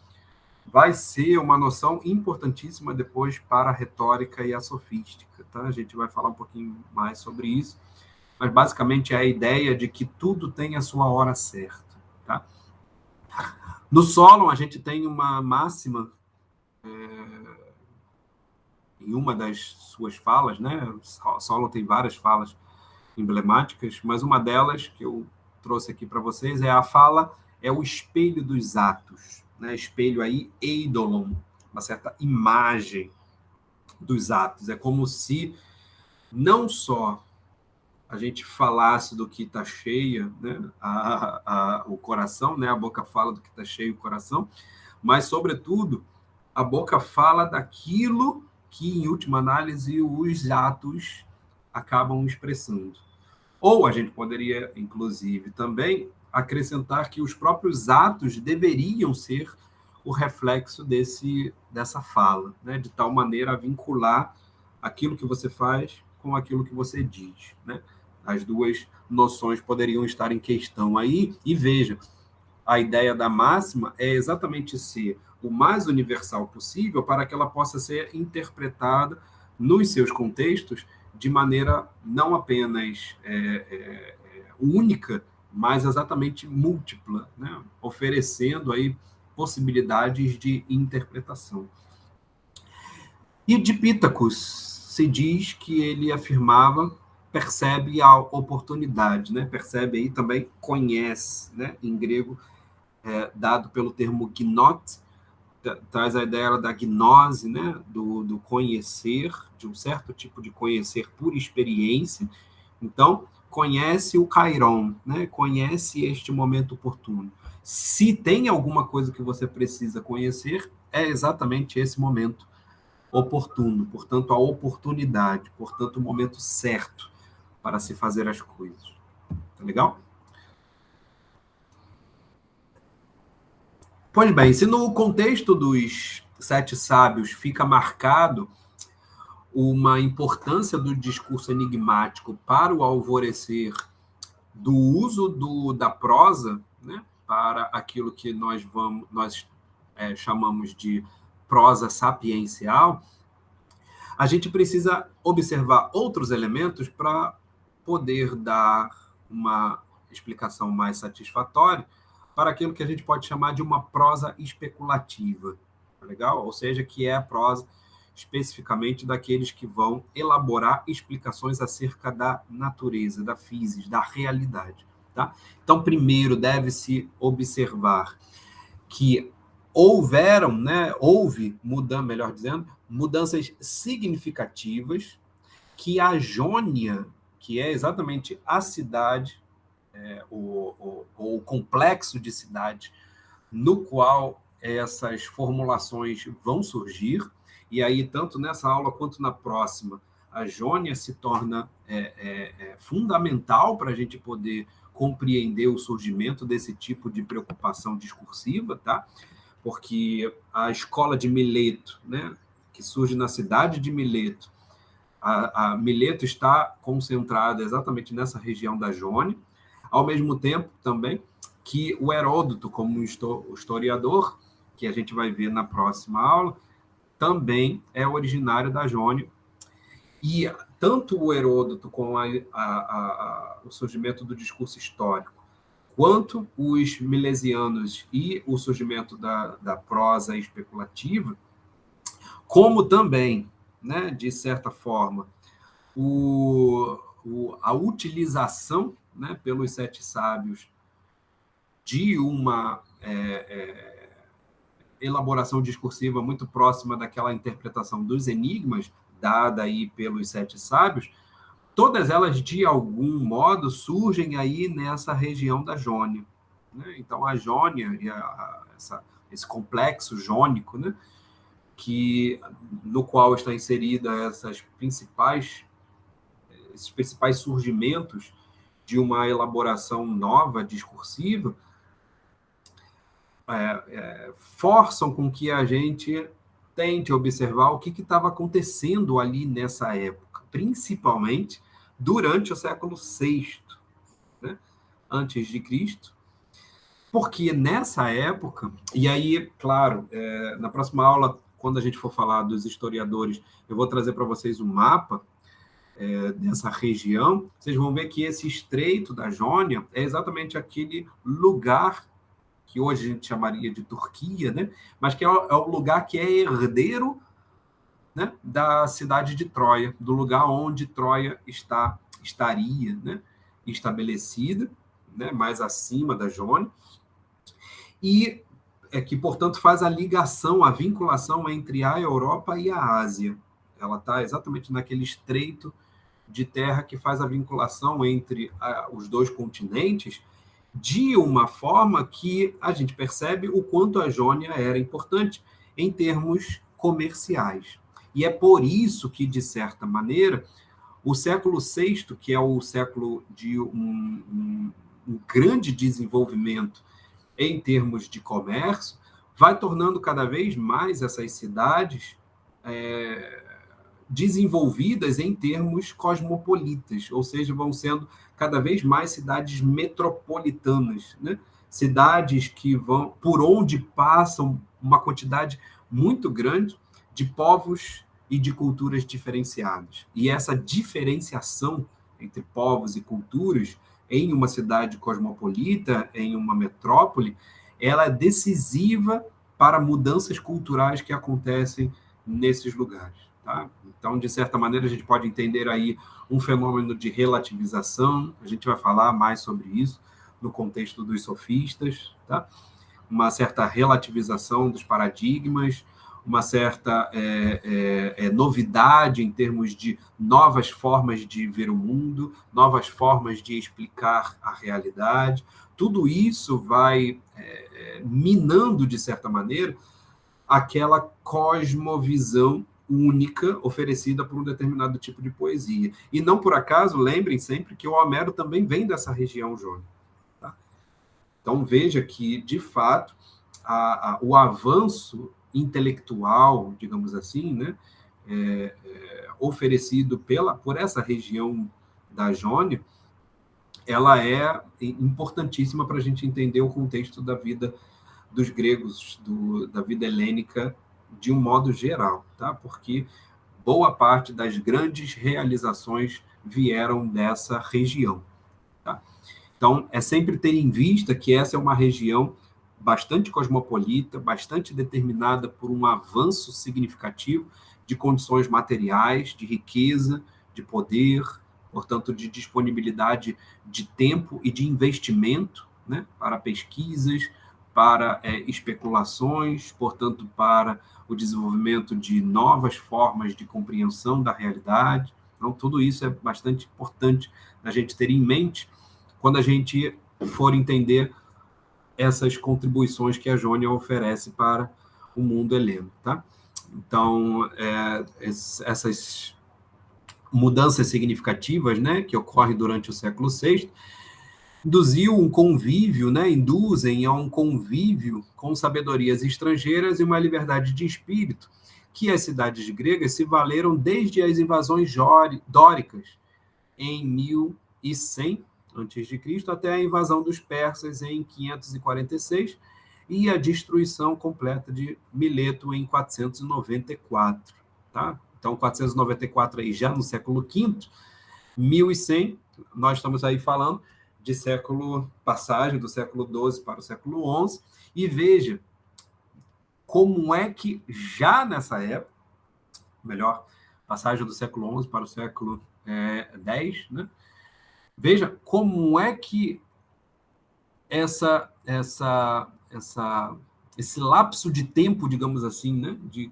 vai ser uma noção importantíssima depois para a retórica e a sofística. Tá? A gente vai falar um pouquinho mais sobre isso, mas basicamente é a ideia de que tudo tem a sua hora certa. Tá? No Solon, a gente tem uma máxima em uma das suas falas, né? Solon tem várias falas emblemáticas, mas uma delas que eu trouxe aqui para vocês é a fala, é o espelho dos atos, né? Espelho aí, eidolon, uma certa imagem dos atos. É como se não só a gente falasse do que está cheia, né? O coração, né? A boca fala do que está cheio o coração, mas, sobretudo, a boca fala daquilo que, em última análise, os atos acabam expressando. Ou a gente poderia, inclusive, também acrescentar que os próprios atos deveriam ser o reflexo dessa fala, né? De tal maneira a vincular aquilo que você faz com aquilo que você diz, né? As duas noções poderiam estar em questão aí, e veja, a ideia da máxima é exatamente ser o mais universal possível para que ela possa ser interpretada nos seus contextos de maneira não apenas única, mas exatamente múltipla, né? Oferecendo aí possibilidades de interpretação. E de Pitacus se diz que ele afirmava percebe a oportunidade, né? Percebe aí também conhece, né? Em grego, dado pelo termo gnot, traz a ideia da gnose, né? Do conhecer, de um certo tipo de conhecer por experiência. Então, conhece o Kairon, né? Conhece este momento oportuno. Se tem alguma coisa que você precisa conhecer, é exatamente esse momento oportuno, portanto, a oportunidade, portanto, o momento certo para se fazer as coisas. Tá legal? Pois bem, se no contexto dos sete sábios fica marcado uma importância do discurso enigmático para o alvorecer do uso da prosa, né, para aquilo que nós chamamos de prosa sapiencial, a gente precisa observar outros elementos para poder dar uma explicação mais satisfatória para aquilo que a gente pode chamar de uma prosa especulativa, legal? Ou seja, que é a prosa especificamente daqueles que vão elaborar explicações acerca da natureza, da física, da realidade, tá? Então, primeiro deve-se observar que melhor dizendo, mudanças significativas, que a Jônia, que é exatamente a cidade, o complexo de cidade no qual essas formulações vão surgir, e aí, tanto nessa aula quanto na próxima, a Jônia se torna fundamental para a gente poder compreender o surgimento desse tipo de preocupação discursiva, tá? Porque a escola de Mileto, né, que surge na cidade de Mileto, a Mileto está concentrada exatamente nessa região da Jônia, ao mesmo tempo também que o Heródoto, como historiador, que a gente vai ver na próxima aula, também é originário da Jônia. E tanto o Heródoto com o surgimento do discurso histórico, quanto os milesianos e o surgimento da prosa especulativa, como também, né, de certa forma, a utilização, né, pelos sete sábios de uma elaboração discursiva muito próxima daquela interpretação dos enigmas dada aí pelos sete sábios, todas elas, de algum modo, surgem aí nessa região da Jônia, né? Então, a Jônia, esse complexo jônico, né, no qual está inserida esses principais surgimentos de uma elaboração nova, discursiva, forçam com que a gente tente observar o que estava acontecendo ali nessa época, principalmente durante o século VI, né, antes de Cristo, porque nessa época, e aí, claro, na próxima aula, quando a gente for falar dos historiadores, eu vou trazer para vocês um mapa dessa região, vocês vão ver que esse estreito da Jônia é exatamente aquele lugar que hoje a gente chamaria de Turquia, né? Mas que é o lugar que é herdeiro, né, da cidade de Troia, do lugar onde Troia estaria, né, estabelecida, né, mais acima da Jônia, e que, portanto, faz a ligação, a vinculação entre a Europa e a Ásia. Ela está exatamente naquele estreito de terra que faz a vinculação entre os dois continentes, de uma forma que a gente percebe o quanto a Jônia era importante em termos comerciais. E é por isso que, de certa maneira, o século VI, que é o século de um grande desenvolvimento em termos de comércio, vai tornando cada vez mais essas cidades desenvolvidas em termos cosmopolitas, ou seja, vão sendo cada vez mais cidades metropolitanas, né? Cidades que vão, por onde passam uma quantidade muito grande de povos e de culturas diferenciadas. E essa diferenciação entre povos e culturas em uma cidade cosmopolita, em uma metrópole, ela é decisiva para mudanças culturais que acontecem nesses lugares. Tá? Então, de certa maneira, a gente pode entender aí um fenômeno de relativização, a gente vai falar mais sobre isso no contexto dos sofistas, tá? Uma certa relativização dos paradigmas, uma certa novidade em termos de novas formas de ver o mundo, novas formas de explicar a realidade. Tudo isso vai minando, de certa maneira, aquela cosmovisão única oferecida por um determinado tipo de poesia. E não por acaso, lembrem sempre que o Homero também vem dessa região jônica. Tá? Então, veja que, de fato, o avanço intelectual, digamos assim, né, oferecido por essa região da Jônia, ela é importantíssima para a gente entender o contexto da vida dos gregos, da vida helênica, de um modo geral, tá? Porque boa parte das grandes realizações vieram dessa região. Tá? Então, é sempre ter em vista que essa é uma região bastante cosmopolita, bastante determinada por um avanço significativo de condições materiais, de riqueza, de poder, portanto, de disponibilidade de tempo e de investimento, né, para pesquisas, para especulações, portanto, para o desenvolvimento de novas formas de compreensão da realidade. Então, tudo isso é bastante importante da gente ter em mente quando a gente for entender essas contribuições que a Jônia oferece para o mundo heleno. Tá? Então, essas mudanças significativas, né, que ocorrem durante o século VI, induziu um convívio, né, induzem a um convívio com sabedorias estrangeiras e uma liberdade de espírito, que as cidades gregas se valeram desde as invasões dóricas em 1100 a.C., até a invasão dos persas em 546 e a destruição completa de Mileto em 494. Tá? Então, 494 aí já no século V, 1100, nós estamos aí falando de passagem do século XII para o século XI, e veja como é que já nessa época, melhor, passagem do século XI para o século X, né? Veja como é que esse lapso de tempo, digamos assim, né, de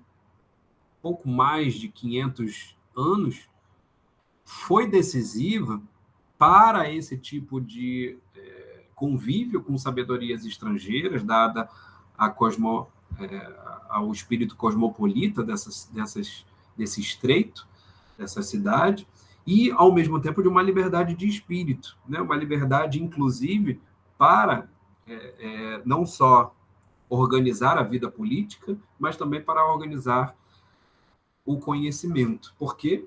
pouco mais de 500 anos, foi decisiva para esse tipo de convívio com sabedorias estrangeiras, dada ao espírito cosmopolita desse estreito, dessa cidade, e, ao mesmo tempo, de uma liberdade de espírito, né? Uma liberdade, inclusive, para não só organizar a vida política, mas também para organizar o conhecimento. Por quê?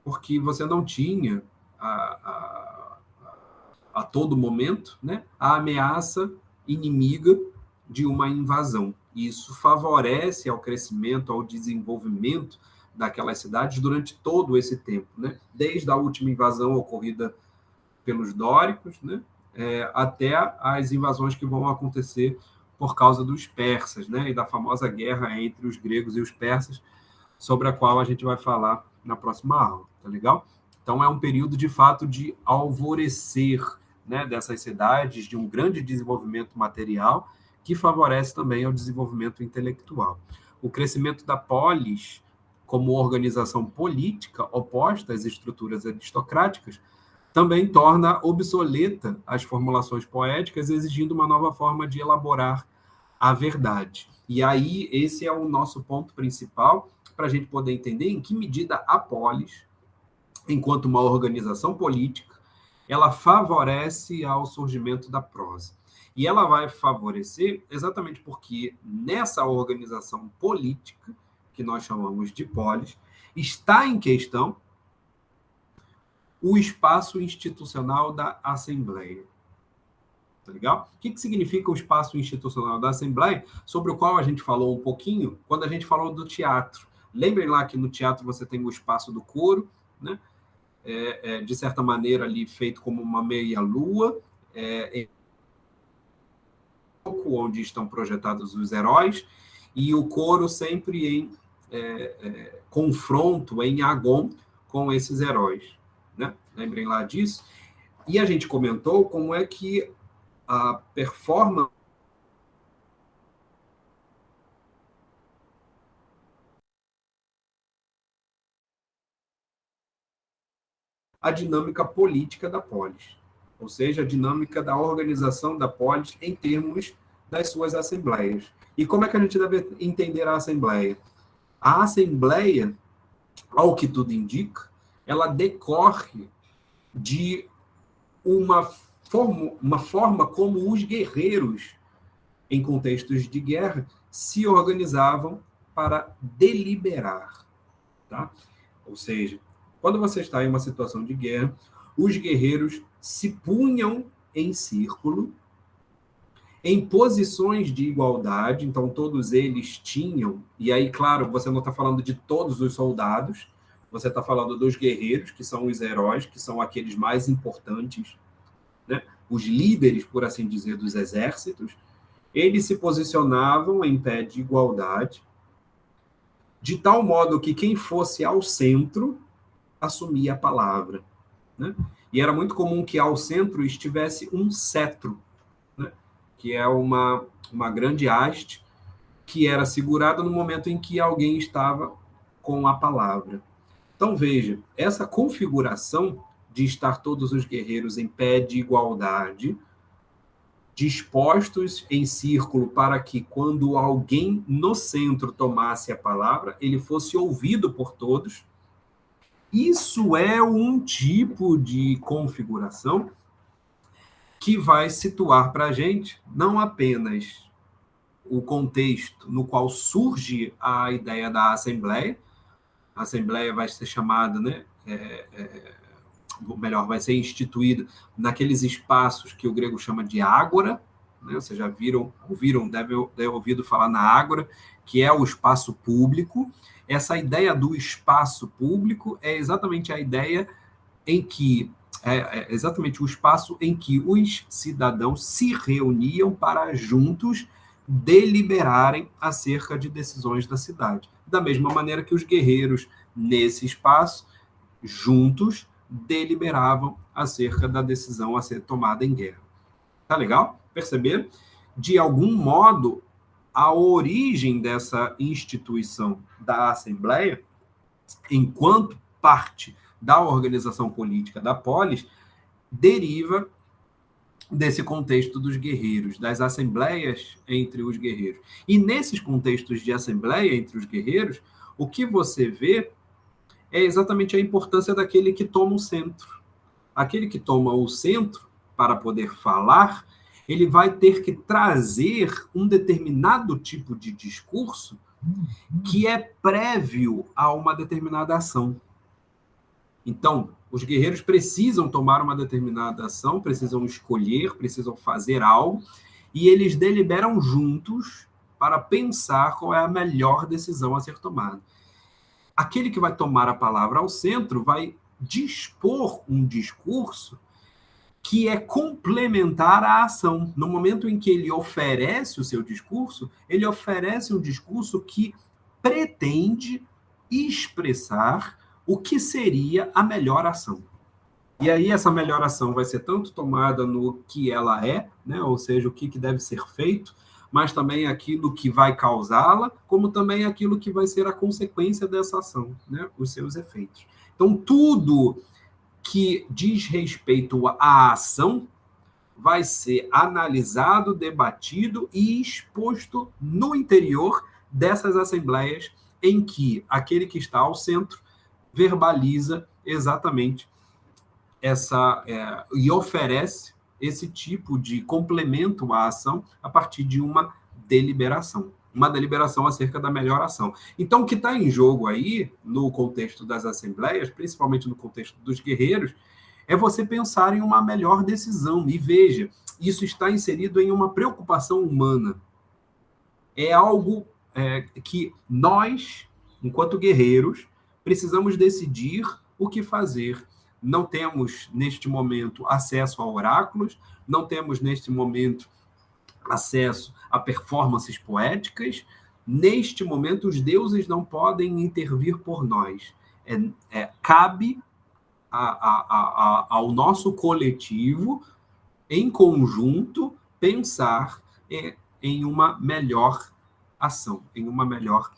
Porque você não tinha a todo momento, né, a ameaça inimiga de uma invasão. E isso favorece ao crescimento, ao desenvolvimento daquelas cidades durante todo esse tempo, né? Desde a última invasão ocorrida pelos dóricos, né, até as invasões que vão acontecer por causa dos persas, né, e da famosa guerra entre os gregos e os persas, sobre a qual a gente vai falar na próxima aula, tá legal? Então, é um período, de fato, de alvorecer, né, dessas cidades, de um grande desenvolvimento material, que favorece também ao desenvolvimento intelectual. O crescimento da polis, como organização política oposta às estruturas aristocráticas, também torna obsoleta as formulações poéticas, exigindo uma nova forma de elaborar a verdade. E aí, esse é o nosso ponto principal, para a gente poder entender em que medida a polis, enquanto uma organização política, ela favorece ao surgimento da prosa. E ela vai favorecer exatamente porque nessa organização política, que nós chamamos de polis, está em questão o espaço institucional da Assembleia. Tá legal? O que significa o espaço institucional da Assembleia, sobre o qual a gente falou um pouquinho quando a gente falou do teatro. Lembrem lá que no teatro você tem o espaço do coro, né? De certa maneira ali feito como uma meia-lua, onde estão projetados os heróis, e o coro sempre em confronto, em agon com esses heróis. Né? Lembrem lá disso. E a gente comentou como é que a performance a dinâmica política da polis, ou seja, a dinâmica da organização da polis em termos das suas assembleias. E como é que a gente deve entender a assembleia? A assembleia, ao que tudo indica, ela decorre de uma forma como os guerreiros, em contextos de guerra, se organizavam para deliberar. Tá? Ou seja, quando você está em uma situação de guerra, os guerreiros se punham em círculo, em posições de igualdade, então todos eles tinham, e aí, claro, você não está falando de todos os soldados, você está falando dos guerreiros, que são os heróis, que são aqueles mais importantes, né? Os líderes, por assim dizer, dos exércitos, eles se posicionavam em pé de igualdade, de tal modo que quem fosse ao centro assumia a palavra. Né? E era muito comum que ao centro estivesse um cetro, né? Que é uma grande haste que era segurada no momento em que alguém estava com a palavra. Então, veja, essa configuração de estar todos os guerreiros em pé de igualdade, dispostos em círculo para que, quando alguém no centro tomasse a palavra, ele fosse ouvido por todos. Isso é um tipo de configuração que vai situar para a gente não apenas o contexto no qual surge a ideia da Assembleia. A Assembleia vai ser chamada, né, ou melhor, vai ser instituída naqueles espaços que o grego chama de ágora, né? Vocês já ouviram, devem ter ouvido falar na ágora, que é o espaço público. Essa ideia do espaço público é exatamente a ideia em que exatamente o espaço em que os cidadãos se reuniam para juntos deliberarem acerca de decisões da cidade. Da mesma maneira que os guerreiros, nesse espaço, juntos, deliberavam acerca da decisão a ser tomada em guerra. Tá legal? Perceberam? De algum modo, a origem dessa instituição da Assembleia, enquanto parte da organização política da polis, deriva desse contexto dos guerreiros, das assembleias entre os guerreiros. E nesses contextos de assembleia entre os guerreiros, o que você vê é exatamente a importância daquele que toma o centro. Aquele que toma o centro para poder falar, ele vai ter que trazer um determinado tipo de discurso que é prévio a uma determinada ação. Então, os guerreiros precisam tomar uma determinada ação, precisam escolher, precisam fazer algo, e eles deliberam juntos para pensar qual é a melhor decisão a ser tomada. Aquele que vai tomar a palavra ao centro vai dispor um discurso que é complementar à ação. No momento em que ele oferece o seu discurso, ele oferece um discurso que pretende expressar o que seria a melhor ação. E aí essa melhor ação vai ser tanto tomada no que ela é, né, ou seja, o que deve ser feito, mas também aquilo que vai causá-la, como também aquilo que vai ser a consequência dessa ação, né, os seus efeitos. Então, tudo que diz respeito à ação vai ser analisado, debatido e exposto no interior dessas assembleias em que aquele que está ao centro verbaliza exatamente e oferece esse tipo de complemento à ação a partir de uma deliberação acerca da melhor ação. Então, o que está em jogo aí, no contexto das assembleias, principalmente no contexto dos guerreiros, é você pensar em uma melhor decisão. E veja, isso está inserido em uma preocupação humana. É algo que nós, enquanto guerreiros, precisamos decidir o que fazer. Não temos, neste momento, acesso a oráculos, não temos, neste momento, acesso a performances poéticas. Neste momento, os deuses não podem intervir por nós. Cabe ao nosso coletivo, em conjunto, pensar em uma melhor ação, em uma melhor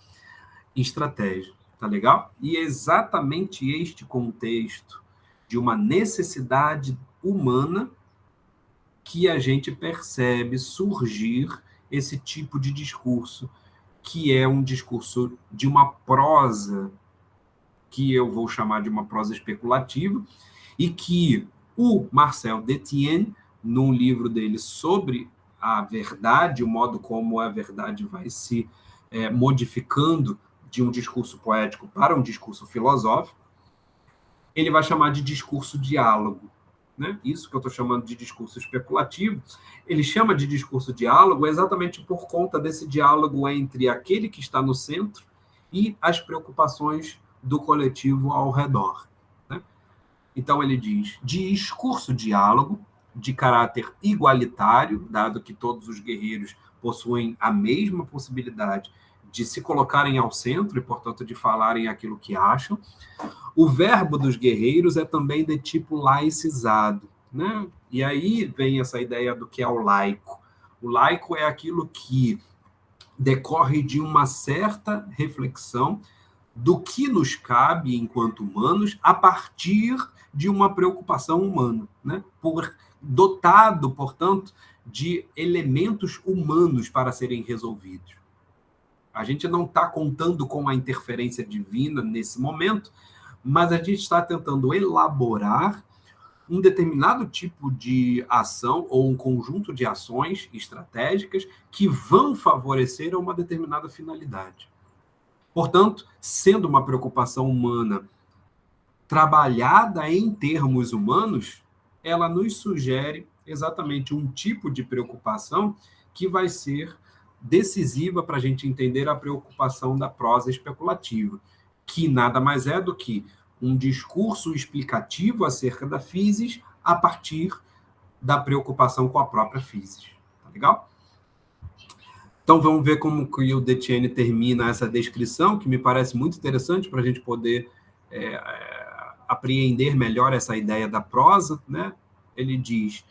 estratégia. Tá legal? E é exatamente este contexto de uma necessidade humana que a gente percebe surgir esse tipo de discurso, que é um discurso de uma prosa, que eu vou chamar de uma prosa especulativa, e que o Marcel Détienne, num livro dele sobre a verdade, o modo como a verdade vai se modificando de um discurso poético para um discurso filosófico, ele vai chamar de discurso diálogo. Né? Isso que eu estou chamando de discurso especulativo, ele chama de discurso diálogo exatamente por conta desse diálogo entre aquele que está no centro e as preocupações do coletivo ao redor. Né? Então ele diz, discurso diálogo de caráter igualitário, dado que todos os guerreiros possuem a mesma possibilidade de se colocarem ao centro e, portanto, de falarem aquilo que acham. O verbo dos guerreiros é também de tipo laicizado, né? E aí vem essa ideia do que é o laico. O laico é aquilo que decorre de uma certa reflexão do que nos cabe enquanto humanos a partir de uma preocupação humana, né? Dotado, portanto, de elementos humanos para serem resolvidos. A gente não está contando com a interferência divina nesse momento, mas a gente está tentando elaborar um determinado tipo de ação ou um conjunto de ações estratégicas que vão favorecer uma determinada finalidade. Portanto, sendo uma preocupação humana trabalhada em termos humanos, ela nos sugere exatamente um tipo de preocupação que vai ser decisiva para a gente entender a preocupação da prosa especulativa, que nada mais é do que um discurso explicativo acerca da physis a partir da preocupação com a própria physis. Tá legal? Então, vamos ver como que o Détienne termina essa descrição, que me parece muito interessante para a gente poder apreender melhor essa ideia da prosa. Né? Ele diz,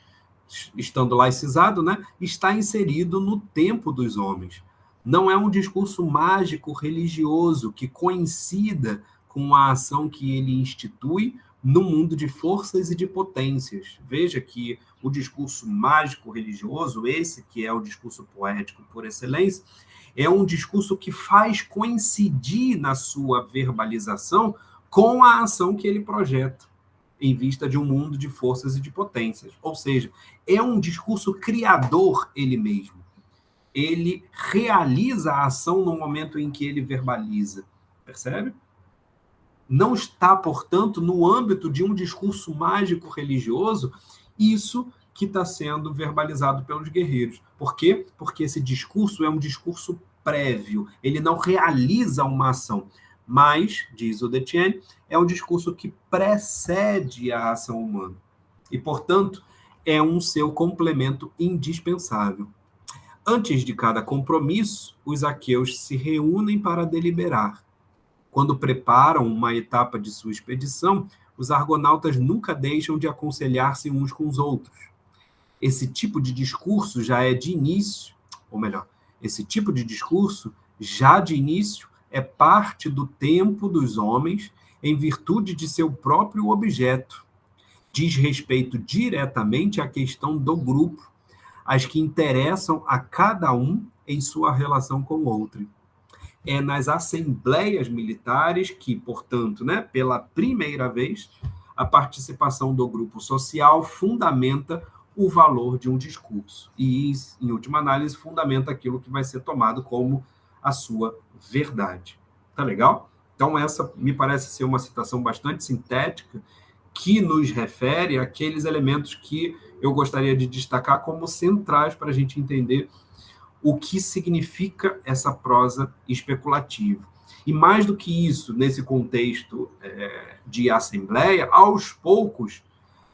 estando laicizado, né, está inserido no tempo dos homens. Não é um discurso mágico religioso que coincida com a ação que ele institui no mundo de forças e de potências. Veja que o discurso mágico religioso, esse que é o discurso poético por excelência, é um discurso que faz coincidir na sua verbalização com a ação que ele projeta, em vista de um mundo de forças e de potências. Ou seja, é um discurso criador ele mesmo. Ele realiza a ação no momento em que ele verbaliza. Percebe? Não está, portanto, no âmbito de um discurso mágico religioso, isso que está sendo verbalizado pelos guerreiros. Por quê? Porque esse discurso é um discurso prévio. Ele não realiza uma ação. Mas, diz o Détienne, é um discurso que precede a ação humana. E, portanto, é um seu complemento indispensável. Antes de cada compromisso, os aqueus se reúnem para deliberar. Quando preparam uma etapa de sua expedição, os argonautas nunca deixam de aconselhar-se uns com os outros. Esse tipo de discurso já é de início, ou melhor, esse tipo de discurso já de início é parte do tempo dos homens em virtude de seu próprio objeto. Diz respeito diretamente à questão do grupo, as que interessam a cada um em sua relação com o outro. É nas assembleias militares que, portanto, né, pela primeira vez, a participação do grupo social fundamenta o valor de um discurso. E, em última análise, fundamenta aquilo que vai ser tomado como a sua verdade. Tá legal? Então, essa me parece ser uma citação bastante sintética que nos refere àqueles elementos que eu gostaria de destacar como centrais para a gente entender o que significa essa prosa especulativa. E mais do que isso, nesse contexto de assembleia, aos poucos,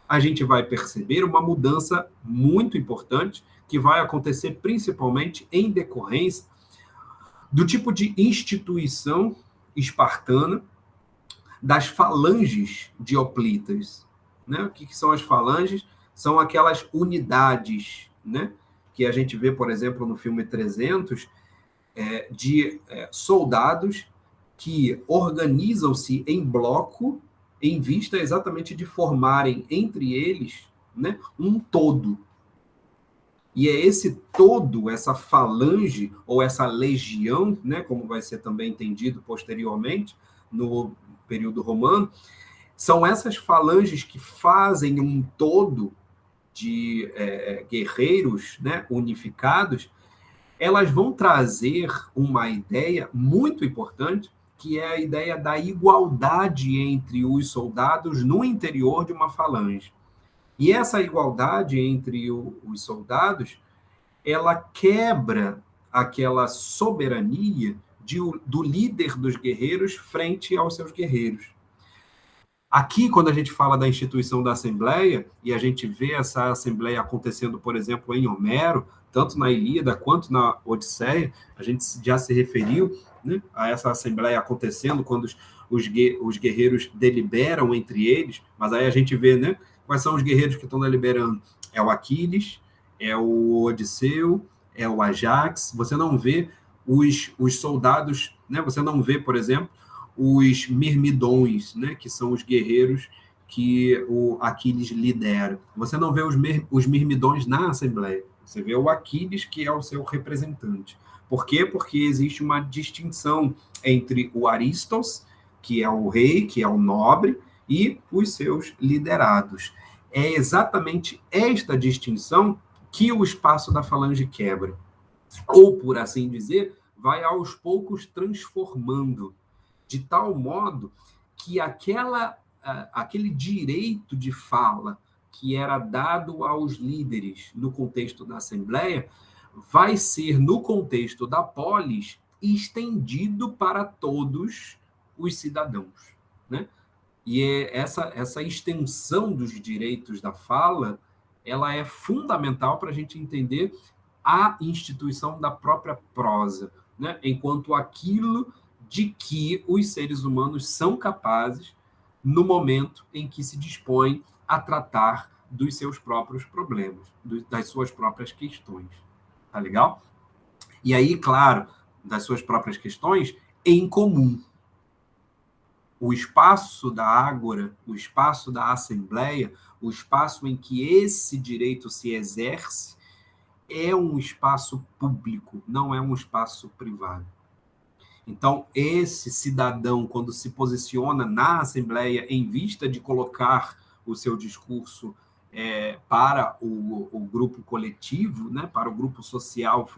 a gente vai perceber uma mudança muito importante que vai acontecer principalmente em decorrência do tipo de instituição espartana das falanges de hoplitas. Né? O que são as falanges? São aquelas unidades, né? Que a gente vê, por exemplo, no filme 300, de soldados que organizam-se em bloco em vista exatamente de formarem entre eles, né, um todo. E é esse todo, essa falange, ou essa legião, né, como vai ser também entendido posteriormente, no período romano, são essas falanges que fazem um todo de guerreiros, né, unificados. Elas vão trazer uma ideia muito importante, que é a ideia da igualdade entre os soldados no interior de uma falange. E essa igualdade entre os soldados, ela quebra aquela soberania do líder dos guerreiros frente aos seus guerreiros. Aqui, quando a gente fala da instituição da Assembleia, e a gente vê essa Assembleia acontecendo, por exemplo, em Homero, tanto na Ilíada quanto na Odisseia, a gente já se referiu, né, a essa Assembleia acontecendo quando os guerreiros deliberam entre eles, mas aí a gente vê, né, quais são os guerreiros que estão deliberando. É o Aquiles, é o Odisseu, é o Ajax. Você não vê os soldados, né, você não vê, por exemplo, os mirmidões, né, que são os guerreiros que o Aquiles lidera. Você não vê os mirmidões na Assembleia. Você vê o Aquiles, que é o seu representante. Por quê? Porque existe uma distinção entre o Aristos, que é o rei, que é o nobre, e os seus liderados. É exatamente esta distinção que o espaço da falange quebra. Ou, por assim dizer, vai aos poucos transformando, de tal modo que aquele direito de fala que era dado aos líderes no contexto da Assembleia vai ser, no contexto da polis, estendido para todos os cidadãos. Né? E essa extensão dos direitos da fala, ela é fundamental para a gente entender a instituição da própria prosa, né? Enquanto aquilo de que os seres humanos são capazes no momento em que se dispõem a tratar dos seus próprios problemas, das suas próprias questões. Tá legal? E aí, claro, das suas próprias questões em comum. O espaço da ágora, o espaço da assembleia, o espaço em que esse direito se exerce, é um espaço público, não é um espaço privado. Então, esse cidadão, quando se posiciona na Assembleia em vista de colocar o seu discurso para o grupo coletivo, né, para o grupo social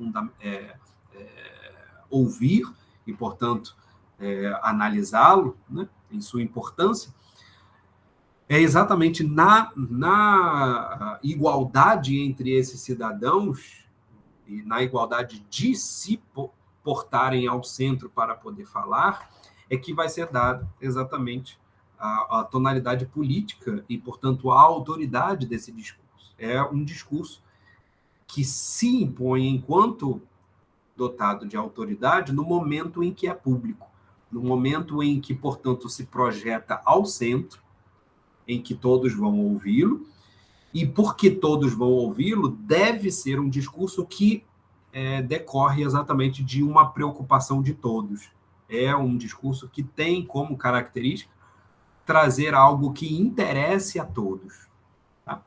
ouvir e, portanto, analisá-lo, né, em sua importância, é exatamente na igualdade entre esses cidadãos e na igualdade de se portarem ao centro para poder falar, é que vai ser dada exatamente a tonalidade política e, portanto, a autoridade desse discurso. É um discurso que se impõe enquanto dotado de autoridade no momento em que é público, no momento em que, portanto, se projeta ao centro, em que todos vão ouvi-lo, e porque todos vão ouvi-lo, deve ser um discurso que decorre exatamente de uma preocupação de todos. É um discurso que tem como característica trazer algo que interesse a todos. Tá?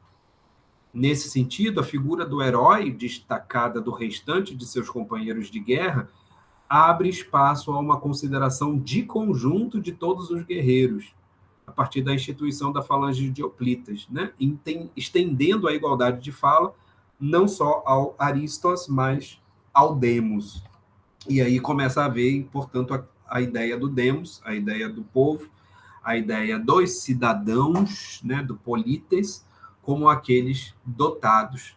Nesse sentido, a figura do herói, destacada do restante de seus companheiros de guerra, abre espaço a uma consideração de conjunto de todos os guerreiros, a partir da instituição da falange de Dioclitas, né? Estendendo a igualdade de fala não só ao Aristos, mas ao demos. E aí começa a haver, portanto, a ideia do demos, a ideia do povo, a ideia dos cidadãos, né, do polites, como aqueles dotados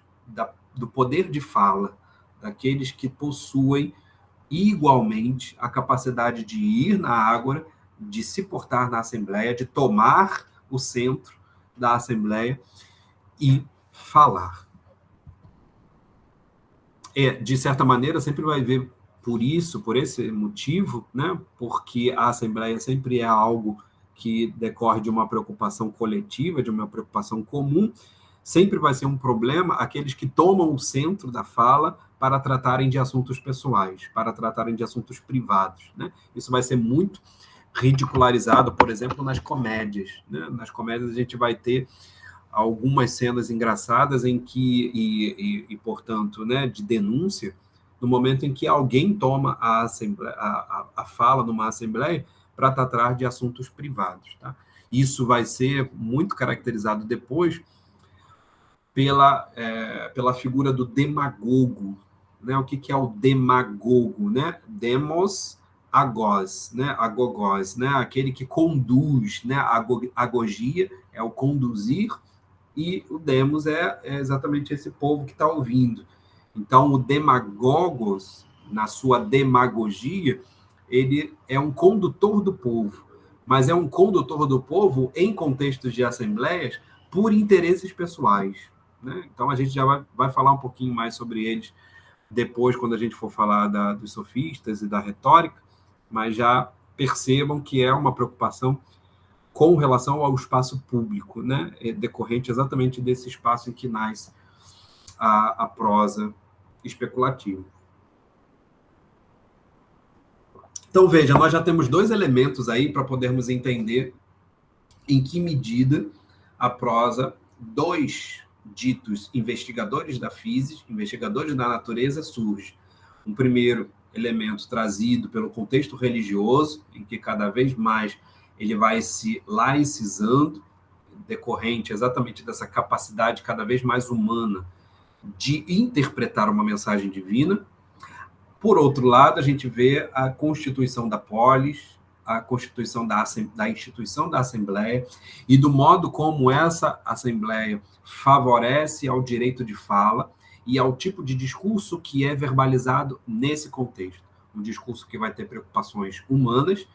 do poder de fala, daqueles que possuem igualmente a capacidade de ir na ágora, de se portar na Assembleia, de tomar o centro da Assembleia e falar. De certa maneira, sempre vai ver por isso, por esse motivo, né? Porque a Assembleia sempre é algo que decorre de uma preocupação coletiva, de uma preocupação comum, sempre vai ser um problema aqueles que tomam o centro da fala para tratarem de assuntos pessoais, para tratarem de assuntos privados, né? Isso vai ser muito ridicularizado, por exemplo, nas comédias, né? Nas comédias a gente vai ter algumas cenas engraçadas em que, portanto, né, de denúncia, no momento em que alguém toma a fala numa assembleia para tratar de assuntos privados. Tá? Isso vai ser muito caracterizado depois pela figura do demagogo. Né? O que é o demagogo? Né? Demos agós, né? Agogós, né? Aquele que conduz, né? Agogia é o conduzir, e o demos é exatamente esse povo que está ouvindo. Então, o demagogos, na sua demagogia, ele é um condutor do povo, mas é um condutor do povo em contextos de assembleias por interesses pessoais. Né? Então, a gente já vai falar um pouquinho mais sobre eles depois, quando a gente for falar dos sofistas e da retórica, mas já percebam que é uma preocupação com relação ao espaço público, né? Decorrente exatamente desse espaço em que nasce a prosa especulativa. Então, veja, nós já temos dois elementos aí para podermos entender em que medida a prosa dos ditos investigadores da física, investigadores da natureza, surge. Um primeiro elemento trazido pelo contexto religioso, em que cada vez mais ele vai se laicizando, decorrente exatamente dessa capacidade cada vez mais humana de interpretar uma mensagem divina. Por outro lado, a gente vê a constituição da polis, a constituição da instituição da Assembleia e do modo como essa Assembleia favorece ao direito de fala e ao tipo de discurso que é verbalizado nesse contexto. Um discurso que vai ter preocupações humanas,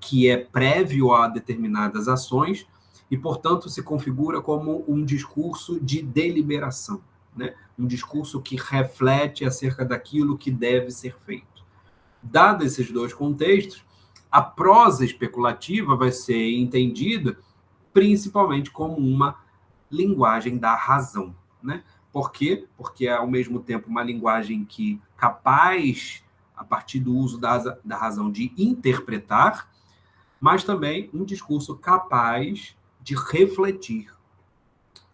que é prévio a determinadas ações e, portanto, se configura como um discurso de deliberação, né? Um discurso que reflete acerca daquilo que deve ser feito. Dados esses dois contextos, a prosa especulativa vai ser entendida principalmente como uma linguagem da razão, né? Por quê? Porque é, ao mesmo tempo, uma linguagem que capaz, a partir do uso da razão, de interpretar, mas também um discurso capaz de refletir,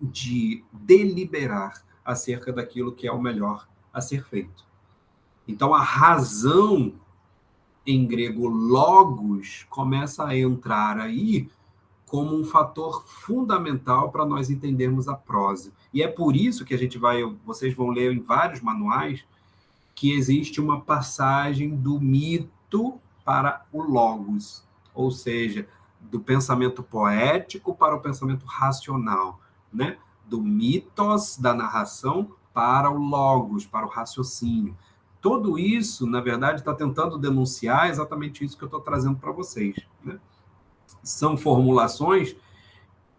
de deliberar acerca daquilo que é o melhor a ser feito. Então, a razão, em grego logos, começa a entrar aí como um fator fundamental para nós entendermos a prosa. E é por isso que vocês vão ler em vários manuais, que existe uma passagem do mito para o logos, ou seja, do pensamento poético para o pensamento racional, né? Do mitos, da narração, para o logos, para o raciocínio. Tudo isso, na verdade, está tentando denunciar exatamente isso que eu estou trazendo para vocês, né? São formulações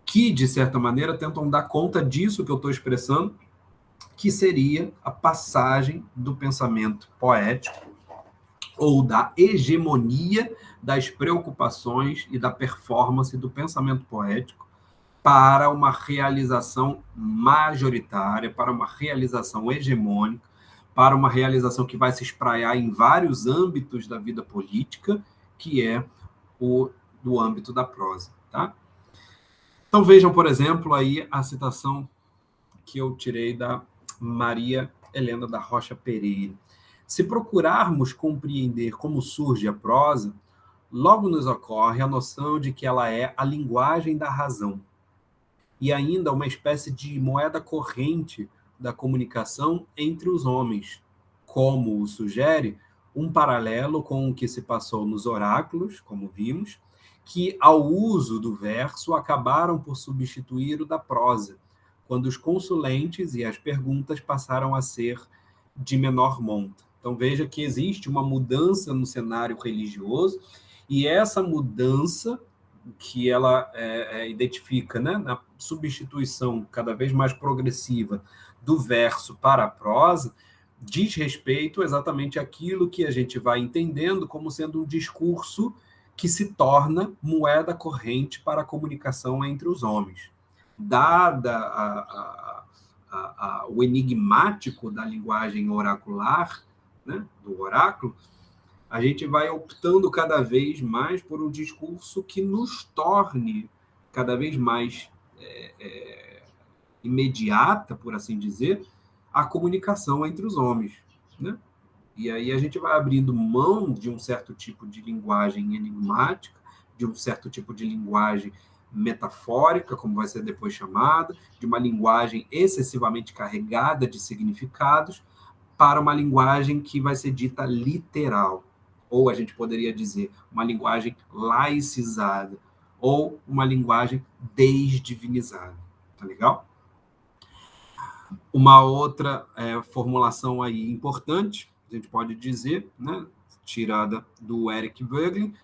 que, de certa maneira, tentam dar conta disso que eu estou expressando, que seria a passagem do pensamento poético ou da hegemonia das preocupações e da performance do pensamento poético para uma realização majoritária, para uma realização hegemônica, para uma realização que vai se espraiar em vários âmbitos da vida política, que é o do âmbito da prosa. Tá? Então vejam, por exemplo, aí a citação que eu tirei da Maria Helena da Rocha Pereira. Se procurarmos compreender como surge a prosa, logo nos ocorre a noção de que ela é a linguagem da razão e ainda uma espécie de moeda corrente da comunicação entre os homens, como o sugere um paralelo com o que se passou nos oráculos, como vimos, que, ao uso do verso, acabaram por substituir o da prosa, quando os consulentes e as perguntas passaram a ser de menor monta. Então, veja que existe uma mudança no cenário religioso, e essa mudança que ela identifica, né, na substituição cada vez mais progressiva do verso para a prosa, diz respeito exatamente àquilo que a gente vai entendendo como sendo um discurso que se torna moeda corrente para a comunicação entre os homens. Dada o enigmático da linguagem oracular, né, do oráculo, a gente vai optando cada vez mais por um discurso que nos torne cada vez mais imediata, por assim dizer, a comunicação entre os homens, né? E aí a gente vai abrindo mão de um certo tipo de linguagem enigmática, de um certo tipo de linguagem metafórica, como vai ser depois chamada, de uma linguagem excessivamente carregada de significados, para uma linguagem que vai ser dita literal, ou a gente poderia dizer uma linguagem laicizada, ou uma linguagem desdivinizada. Tá legal? Uma outra formulação aí importante, a gente pode dizer, né, tirada do Eric Voegelin,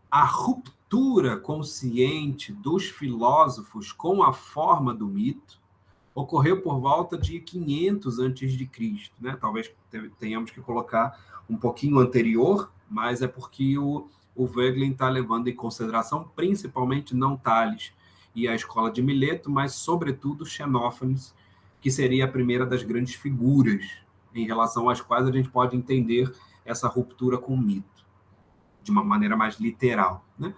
a ruptura consciente dos filósofos com a forma do mito ocorreu por volta de 500 a.C., né? Talvez tenhamos que colocar um pouquinho anterior, mas é porque o Voegelin está levando em consideração principalmente não Tales e a escola de Mileto, mas sobretudo Xenófanes, que seria a primeira das grandes figuras em relação às quais a gente pode entender essa ruptura com o mito, de uma maneira mais literal, né?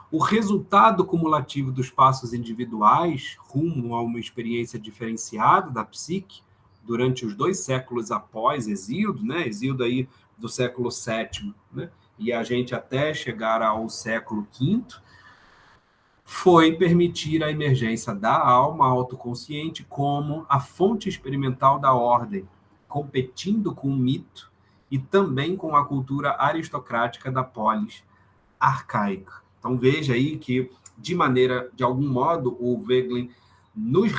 O resultado cumulativo dos passos individuais rumo a uma experiência diferenciada da psique durante os 2 séculos após Hesíodo, né? Hesíodo aí do século VII, né? E a gente até chegar ao século V, foi permitir a emergência da alma autoconsciente como a fonte experimental da ordem, competindo com o mito e também com a cultura aristocrática da polis arcaica. Então veja aí que, de algum modo, o Voegelin nos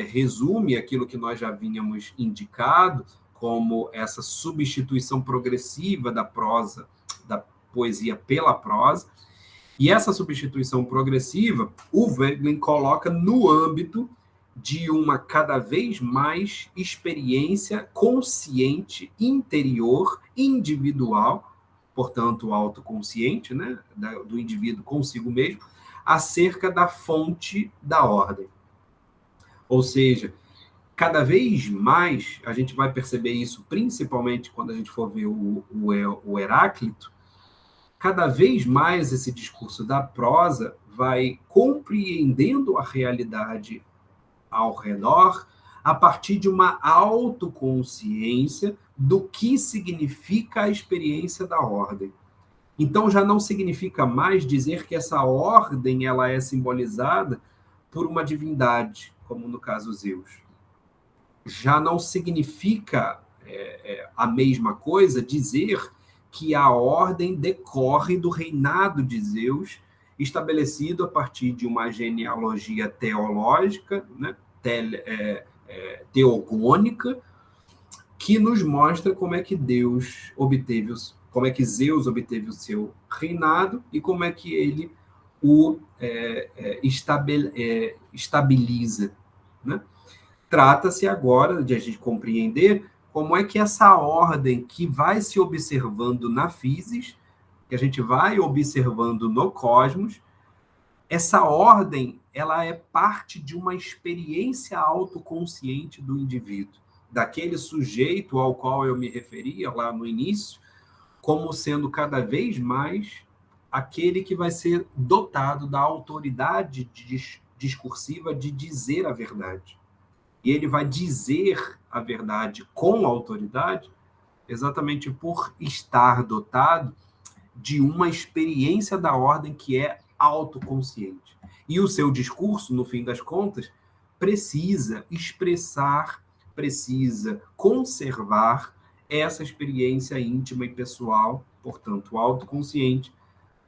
resume aquilo que nós já vínhamos indicado como essa substituição progressiva da prosa, da poesia pela prosa. E essa substituição progressiva, o Voegelin coloca no âmbito de uma cada vez mais experiência consciente, interior, individual, portanto, autoconsciente, né, do indivíduo consigo mesmo, acerca da fonte da ordem. Ou seja, cada vez mais a gente vai perceber isso, principalmente quando a gente for ver o Heráclito, cada vez mais esse discurso da prosa vai compreendendo a realidade ao redor a partir de uma autoconsciência do que significa a experiência da ordem. Então já não significa mais dizer que essa ordem ela é simbolizada por uma divindade, como no caso Zeus. Já não significa a mesma coisa dizer que a ordem decorre do reinado de Zeus, estabelecido a partir de uma genealogia teológica, né, teogônica, que nos mostra como é que como é que Zeus obteve o seu reinado e como é que ele o estabiliza, né? Trata-se agora de a gente compreender como é que essa ordem que vai se observando na física, que a gente vai observando no cosmos, essa ordem ela é parte de uma experiência autoconsciente do indivíduo, daquele sujeito ao qual eu me referia lá no início, como sendo cada vez mais aquele que vai ser dotado da autoridade discursiva de dizer a verdade. E ele vai dizer a verdade com autoridade exatamente por estar dotado de uma experiência da ordem que é autoconsciente. E o seu discurso, no fim das contas, precisa expressar, precisa conservar essa experiência íntima e pessoal, portanto, autoconsciente,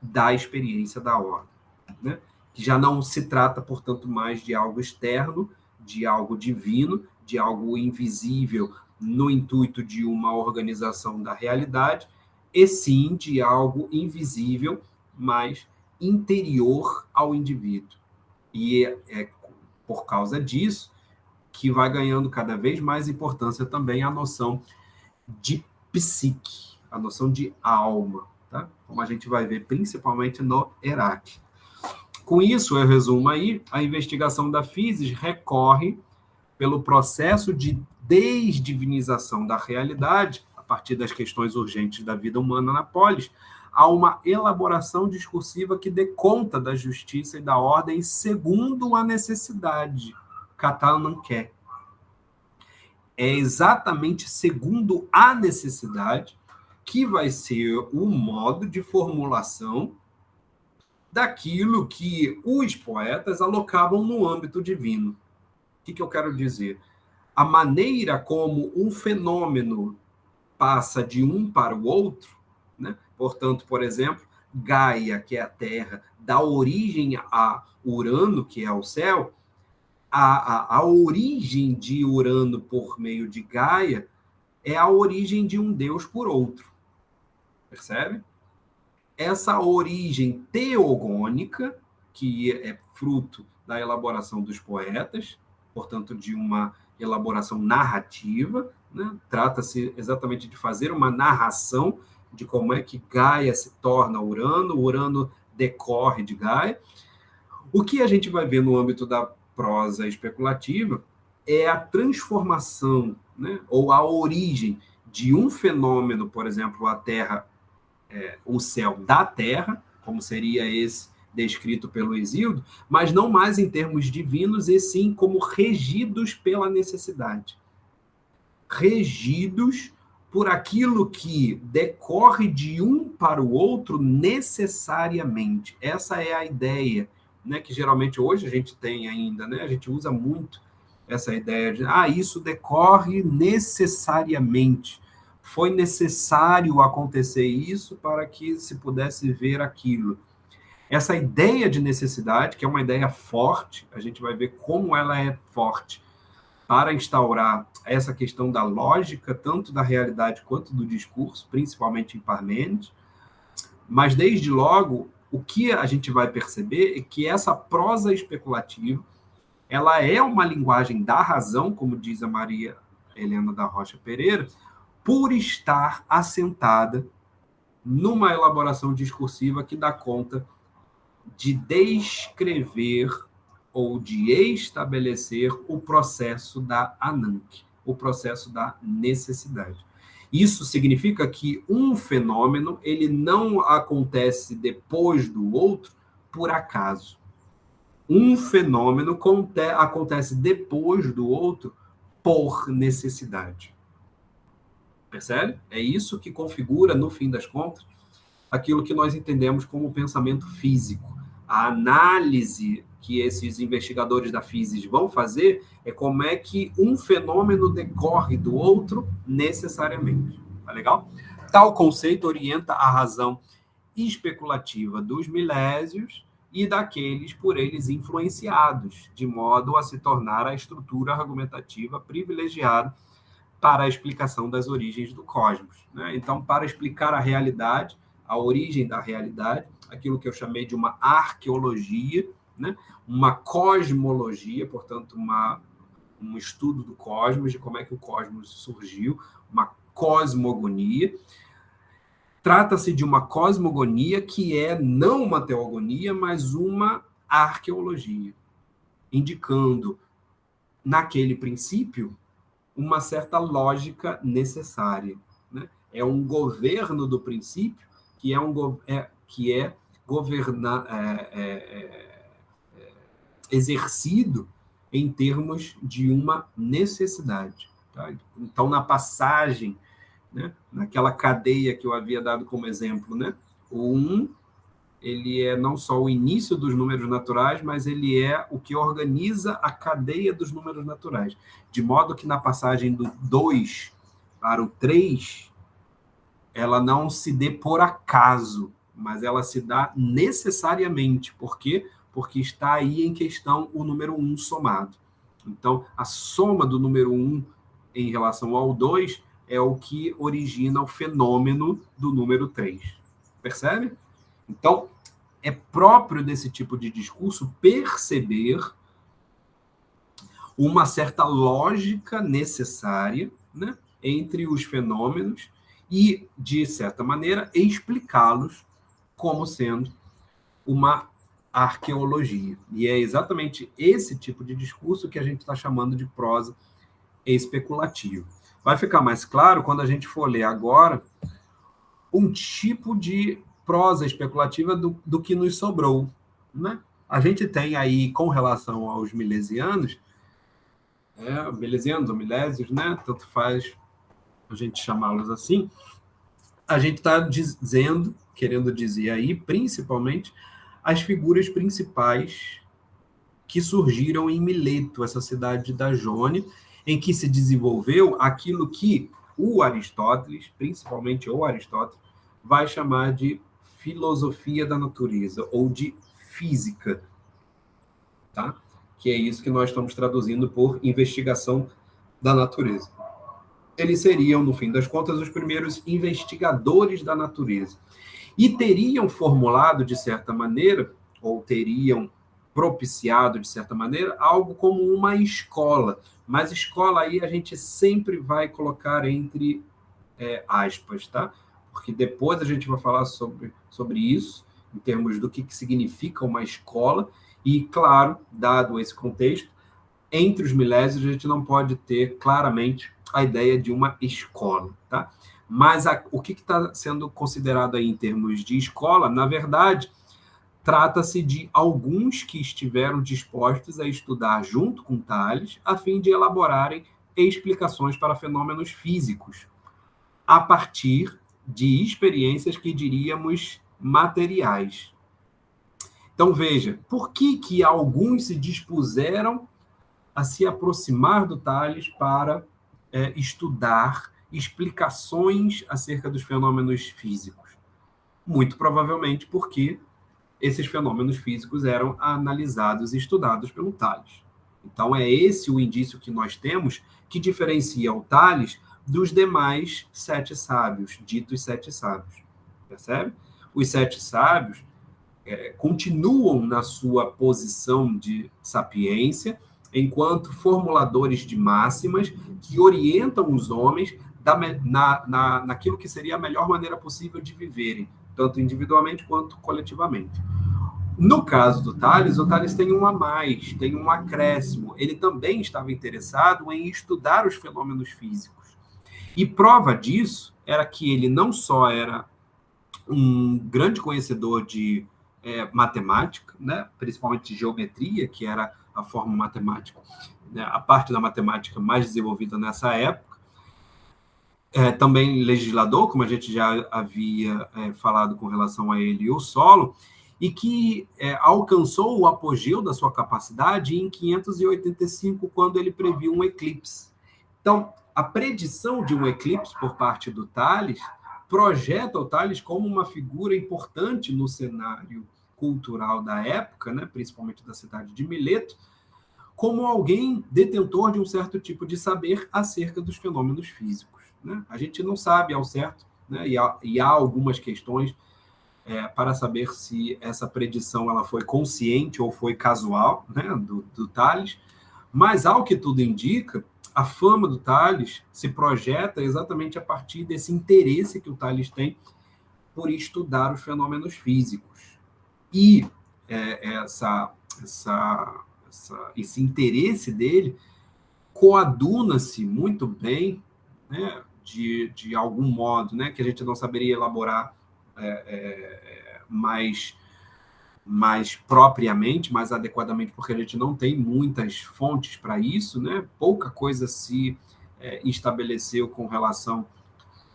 da experiência da ordem, né? Que já não se trata, portanto, mais de algo externo, de algo divino, de algo invisível no intuito de uma organização da realidade, e sim de algo invisível, mas interior ao indivíduo. E é por causa disso que vai ganhando cada vez mais importância também a noção de psique, a noção de alma, tá? Como a gente vai ver principalmente no Heráclito. Com isso, eu resumo aí, a investigação da Physis recorre pelo processo de desdivinização da realidade, a partir das questões urgentes da vida humana na polis, a uma elaboração discursiva que dê conta da justiça e da ordem segundo a necessidade. Catalan quer. É exatamente segundo a necessidade que vai ser o modo de formulação daquilo que os poetas alocavam no âmbito divino. O que eu quero dizer? A maneira como um fenômeno passa de um para o outro, né? Portanto, por exemplo, Gaia, que é a Terra, dá origem a Urano, que é o céu. A origem de Urano por meio de Gaia é a origem de um Deus por outro. Percebe? Essa origem teogônica, que é fruto da elaboração dos poetas, portanto, de uma elaboração narrativa, né? Trata-se exatamente de fazer uma narração de como é que Gaia se torna Urano, Urano decorre de Gaia. O que a gente vai ver no âmbito da prosa especulativa é a transformação, né? Ou a origem de um fenômeno, por exemplo, a Terra, o céu da Terra, como seria esse descrito pelo Hesíodo, mas não mais em termos divinos, e sim como regidos pela necessidade. Regidos por aquilo que decorre de um para o outro necessariamente. Essa é a ideia, né, que geralmente hoje a gente tem ainda, né? A gente usa muito essa ideia de isso decorre necessariamente. Foi necessário acontecer isso para que se pudesse ver aquilo. Essa ideia de necessidade, que é uma ideia forte, a gente vai ver como ela é forte para instaurar essa questão da lógica, tanto da realidade quanto do discurso, principalmente em Parmênides. Mas, desde logo, o que a gente vai perceber é que essa prosa especulativa, ela é uma linguagem da razão, como diz a Maria Helena da Rocha Pereira, por estar assentada numa elaboração discursiva que dá conta de descrever ou de estabelecer o processo da Ananke, o processo da necessidade. Isso significa que um fenômeno ele não acontece depois do outro por acaso. Um fenômeno acontece depois do outro por necessidade. Percebe? É isso que configura, no fim das contas, aquilo que nós entendemos como pensamento físico. A análise que esses investigadores da física vão fazer é como é que um fenômeno decorre do outro necessariamente. Tá legal? Tal conceito orienta a razão especulativa dos milésios e daqueles por eles influenciados, de modo a se tornar a estrutura argumentativa privilegiada para a explicação das origens do cosmos, né? Então, para explicar a realidade, a origem da realidade, aquilo que eu chamei de uma arqueologia, né? Uma cosmologia, portanto, um estudo do cosmos, de como é que o cosmos surgiu, uma cosmogonia. Trata-se de uma cosmogonia que é não uma teogonia, mas uma arqueologia, indicando, naquele princípio, uma certa lógica necessária, né? É um governo do princípio que é exercido em termos de uma necessidade. Tá? Então, na passagem, né, naquela cadeia que eu havia dado como exemplo, né, O 1, ele é não só o início dos números naturais, mas ele é o que organiza a cadeia dos números naturais. De modo que na passagem do 2 para o 3, ela não se dê por acaso, mas ela se dá necessariamente. Por quê? Porque está aí em questão o número 1 somado. Então, a soma do número 1 em relação ao 2 é o que origina o fenômeno do número 3. Percebe? Então, é próprio desse tipo de discurso perceber uma certa lógica necessária, né, entre os fenômenos e, de certa maneira, explicá-los como sendo uma arqueologia. E é exatamente esse tipo de discurso que a gente está chamando de prosa especulativa. Vai ficar mais claro quando a gente for ler agora um tipo de prosa especulativa do que nos sobrou, né? A gente tem aí, com relação aos milesianos, milesianos ou milésios, né? Tanto faz a gente chamá-los assim, a gente está dizendo, querendo dizer aí, principalmente, as figuras principais que surgiram em Mileto, essa cidade da Jônia, em que se desenvolveu aquilo que o Aristóteles, principalmente o Aristóteles, vai chamar de filosofia da natureza, ou de física, tá? Que é isso que nós estamos traduzindo por investigação da natureza. Eles seriam, no fim das contas, os primeiros investigadores da natureza. E teriam formulado, de certa maneira, ou teriam propiciado, de certa maneira, algo como uma escola. Mas escola aí a gente sempre vai colocar entre aspas, tá? Porque depois a gente vai falar sobre isso, em termos do que significa uma escola, e, claro, dado esse contexto, entre os milésios a gente não pode ter claramente a ideia de uma escola, tá? Mas o que está sendo considerado aí em termos de escola, na verdade, trata-se de alguns que estiveram dispostos a estudar junto com Tales, a fim de elaborarem explicações para fenômenos físicos, a partir de experiências que diríamos materiais. Então, veja, por que alguns se dispuseram a se aproximar do Tales para estudar explicações acerca dos fenômenos físicos? Muito provavelmente porque esses fenômenos físicos eram analisados e estudados pelo Tales. Então, é esse o indício que nós temos que diferencia o Tales dos demais 7 sábios, ditos 7 sábios. Percebe? Os 7 sábios continuam na sua posição de sapiência, enquanto formuladores de máximas que orientam os homens naquilo que seria a melhor maneira possível de viverem, tanto individualmente quanto coletivamente. No caso do Tales, o Tales tem um a mais, tem um acréscimo. Ele também estava interessado em estudar os fenômenos físicos. E prova disso era que ele não só era um grande conhecedor de matemática, né, principalmente de geometria, que era a forma matemática, né, a parte da matemática mais desenvolvida nessa época. Também legislador, como a gente já havia falado com relação a ele e o Solon, e que alcançou o apogeu da sua capacidade em 585, quando ele previu um eclipse. Então, a predição de um eclipse por parte do Tales projeta o Tales como uma figura importante no cenário cultural da época, né, principalmente da cidade de Mileto, como alguém detentor de um certo tipo de saber acerca dos fenômenos físicos, né? A gente não sabe ao certo, né, e há algumas questões para saber se essa predição ela foi consciente ou foi casual, né, do Tales, mas, ao que tudo indica, a fama do Tales se projeta exatamente a partir desse interesse que o Tales tem por estudar os fenômenos físicos. E esse interesse dele coaduna-se muito bem, né, de algum modo, né, que a gente não saberia elaborar mais propriamente, mais adequadamente, porque a gente não tem muitas fontes para isso, né? Pouca coisa se estabeleceu com relação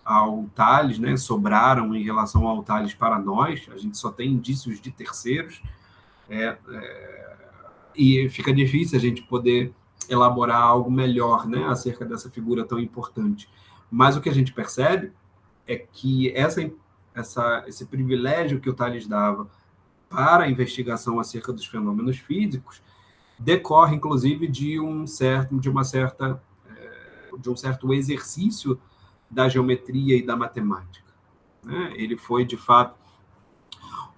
ao Tales, né, sobraram em relação ao Tales para nós, a gente só tem indícios de terceiros, e fica difícil a gente poder elaborar algo melhor, né, acerca dessa figura tão importante. Mas o que a gente percebe é que esse privilégio que o Tales dava para a investigação acerca dos fenômenos físicos decorre, inclusive, de um certo exercício da geometria e da matemática, né? Ele foi, de fato,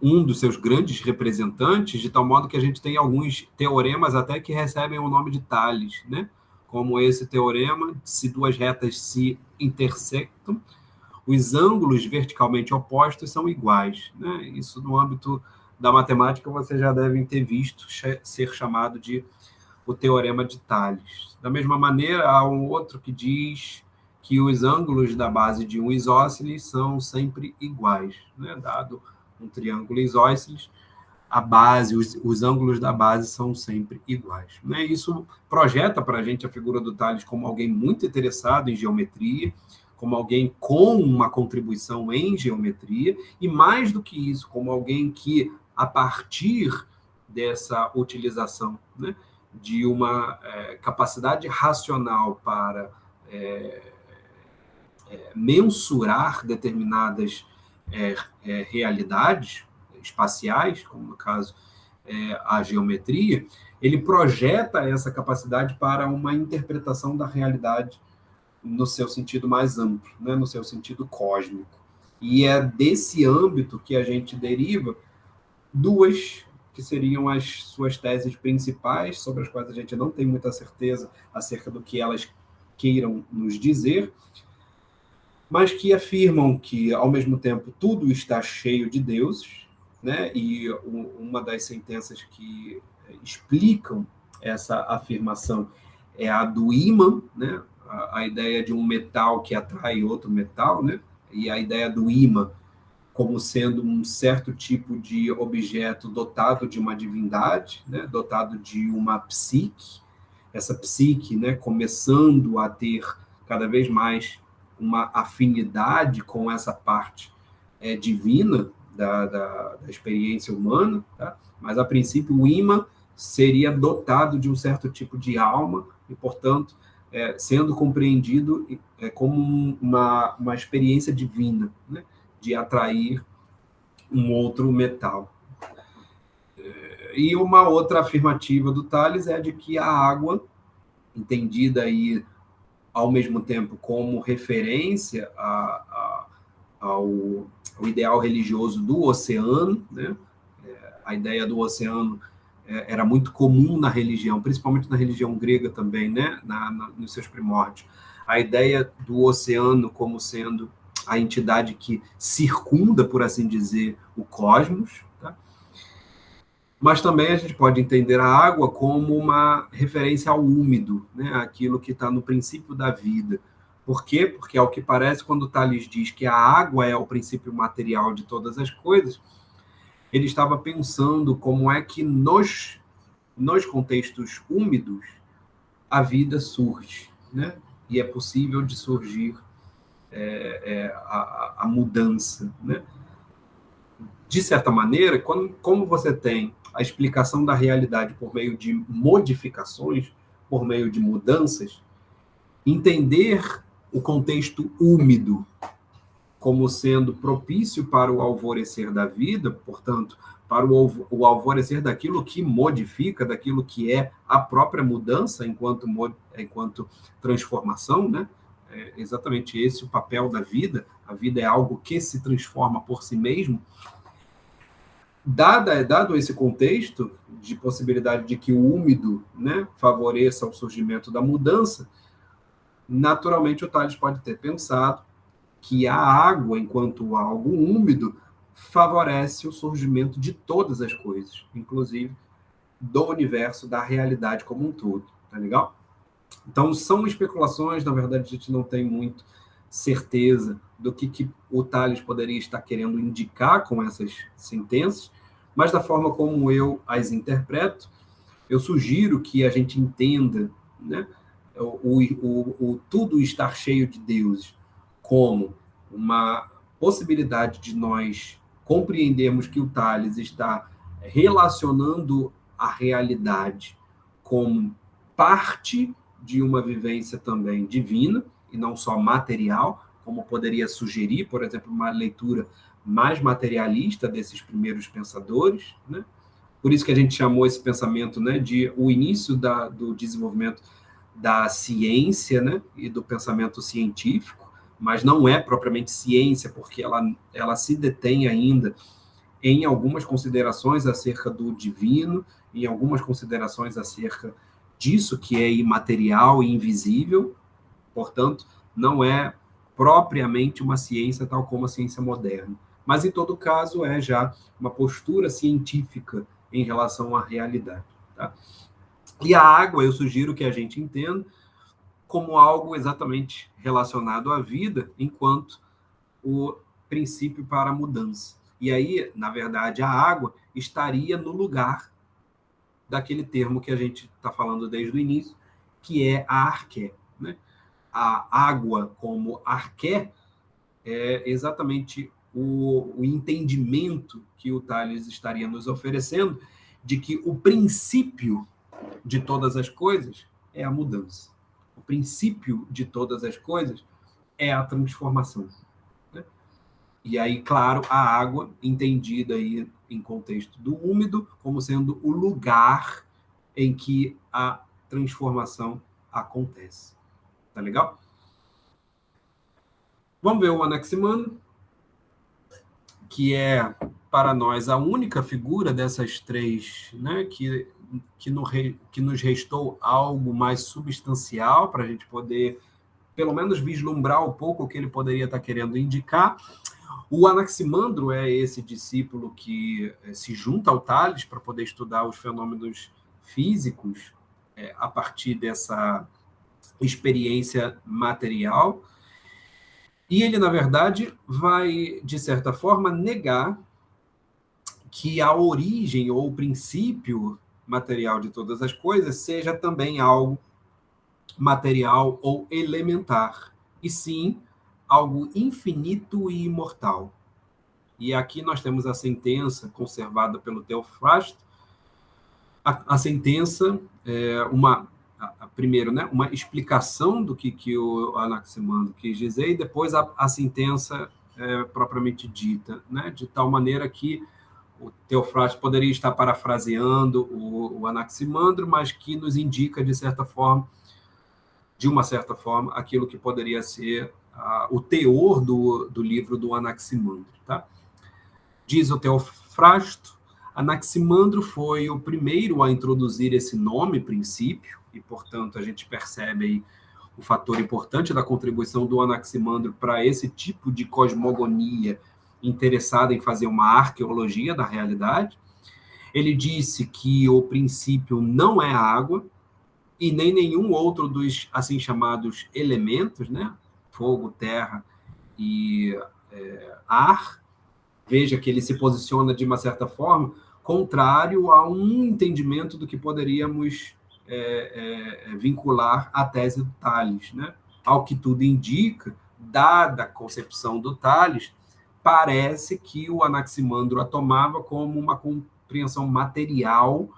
um dos seus grandes representantes, de tal modo que a gente tem alguns teoremas até que recebem o nome de Tales, né? Como esse teorema: se duas retas se intersectam, os ângulos verticalmente opostos são iguais, né? Isso, no âmbito da matemática, vocês já devem ter visto ser chamado de o teorema de Tales. Da mesma maneira, há um outro que diz que os ângulos da base de um isósceles são sempre iguais, né? Dado um triângulo isósceles, a base, os ângulos da base são sempre iguais, né? Isso projeta para a gente a figura do Tales como alguém muito interessado em geometria, como alguém com uma contribuição em geometria, e mais do que isso, como alguém que, a partir dessa utilização, né, de uma capacidade racional para mensurar determinadas realidades espaciais, como no caso a geometria, ele projeta essa capacidade para uma interpretação da realidade no seu sentido mais amplo, né, no seu sentido cósmico. E é desse âmbito que a gente deriva duas que seriam as suas teses principais, sobre as quais a gente não tem muita certeza acerca do que elas queiram nos dizer, mas que afirmam que, ao mesmo tempo, tudo está cheio de deuses, né? E uma das sentenças que explicam essa afirmação é a do ímã, né? A ideia de um metal que atrai outro metal, né? E a ideia do ímã como sendo um certo tipo de objeto dotado de uma divindade, né? Dotado de uma psique, essa psique, né, começando a ter cada vez mais uma afinidade com essa parte divina da experiência humana, tá? Mas, a princípio, o ímã seria dotado de um certo tipo de alma e, portanto, sendo compreendido como uma experiência divina, né, de atrair um outro metal. E uma outra afirmativa do Tales é de que a água, entendida aí ao mesmo tempo como referência ao ideal religioso do oceano, né? A ideia do oceano era muito comum na religião, principalmente na religião grega também, né? Nos seus primórdios. A ideia do oceano como sendo a entidade que circunda, por assim dizer, o cosmos, tá? Mas também a gente pode entender a água como uma referência ao úmido, né? Aquilo que está no princípio da vida. Por quê? Porque, ao que parece, quando Tales diz que a água é o princípio material de todas as coisas, ele estava pensando como é que nos contextos úmidos a vida surge, né? E é possível de surgir a mudança, né? De certa maneira, como você tem a explicação da realidade por meio de modificações, por meio de mudanças, entender o contexto úmido como sendo propício para o alvorecer da vida, portanto, para o alvorecer daquilo que modifica, daquilo que é a própria mudança enquanto transformação, né? É exatamente esse o papel da vida. A vida é algo que se transforma por si mesmo. Dado esse contexto de possibilidade de que o úmido, né, favoreça o surgimento da mudança, naturalmente o Tales pode ter pensado que a água, enquanto algo úmido, favorece o surgimento de todas as coisas, inclusive do universo, da realidade como um todo. Tá legal? Então, são especulações, na verdade, a gente não tem muito certeza do que o Tales poderia estar querendo indicar com essas sentenças, mas da forma como eu as interpreto, eu sugiro que a gente entenda, né, o tudo estar cheio de deuses como uma possibilidade de nós compreendermos que o Tales está relacionando a realidade como parte de uma vivência também divina, e não só material, como poderia sugerir, por exemplo, uma leitura mais materialista desses primeiros pensadores, né? Por isso que a gente chamou esse pensamento, né, de o início do desenvolvimento da ciência, né, e do pensamento científico, mas não é propriamente ciência, porque ela se detém ainda em algumas considerações acerca do divino, em algumas considerações acerca disso que é imaterial e invisível, portanto, não é propriamente uma ciência tal como a ciência moderna. Mas, em todo caso, é já uma postura científica em relação à realidade. Tá? E a água, eu sugiro que a gente entenda como algo exatamente relacionado à vida, enquanto o princípio para a mudança. E aí, na verdade, a água estaria no lugar daquele termo que a gente está falando desde o início, que é a arqué. Né? A água como arqué é exatamente o entendimento que o Tales estaria nos oferecendo de que o princípio de todas as coisas é a mudança. O princípio de todas as coisas é a transformação. Né? E aí, claro, a água, entendida aí em contexto do úmido, como sendo o lugar em que a transformação acontece. Tá legal? Vamos ver o Anaximandro, que é, para nós, a única figura dessas três, né, que nos restou algo mais substancial para a gente poder, pelo menos, vislumbrar um pouco o que ele poderia estar querendo indicar. O Anaximandro é esse discípulo que se junta ao Tales para poder estudar os fenômenos físicos a partir dessa experiência material. E ele, na verdade, vai, de certa forma, negar que a origem ou o princípio material de todas as coisas seja também algo material ou elementar, e sim algo infinito e imortal. E aqui nós temos a sentença conservada pelo Teofrasto. A sentença é primeiro, né, uma explicação do que o Anaximandro quis dizer, e depois a sentença propriamente dita, né, de tal maneira que o Teofrasto poderia estar parafraseando o Anaximandro, mas que nos indica, de uma certa forma, aquilo que poderia ser o teor do livro do Anaximandro. Tá? Diz o Teofrasto, Anaximandro foi o primeiro a introduzir esse nome, princípio, e, portanto, a gente percebe aí o fator importante da contribuição do Anaximandro para esse tipo de cosmogonia interessada em fazer uma arqueologia da realidade. Ele disse que o princípio não é água e nem nenhum outro dos assim chamados elementos, né? Fogo, terra e ar. Veja que ele se posiciona de uma certa forma contrário a um entendimento do que poderíamos vincular à tese do Tales, né? Ao que tudo indica, dada a concepção do Tales, parece que o Anaximandro a tomava como uma compreensão material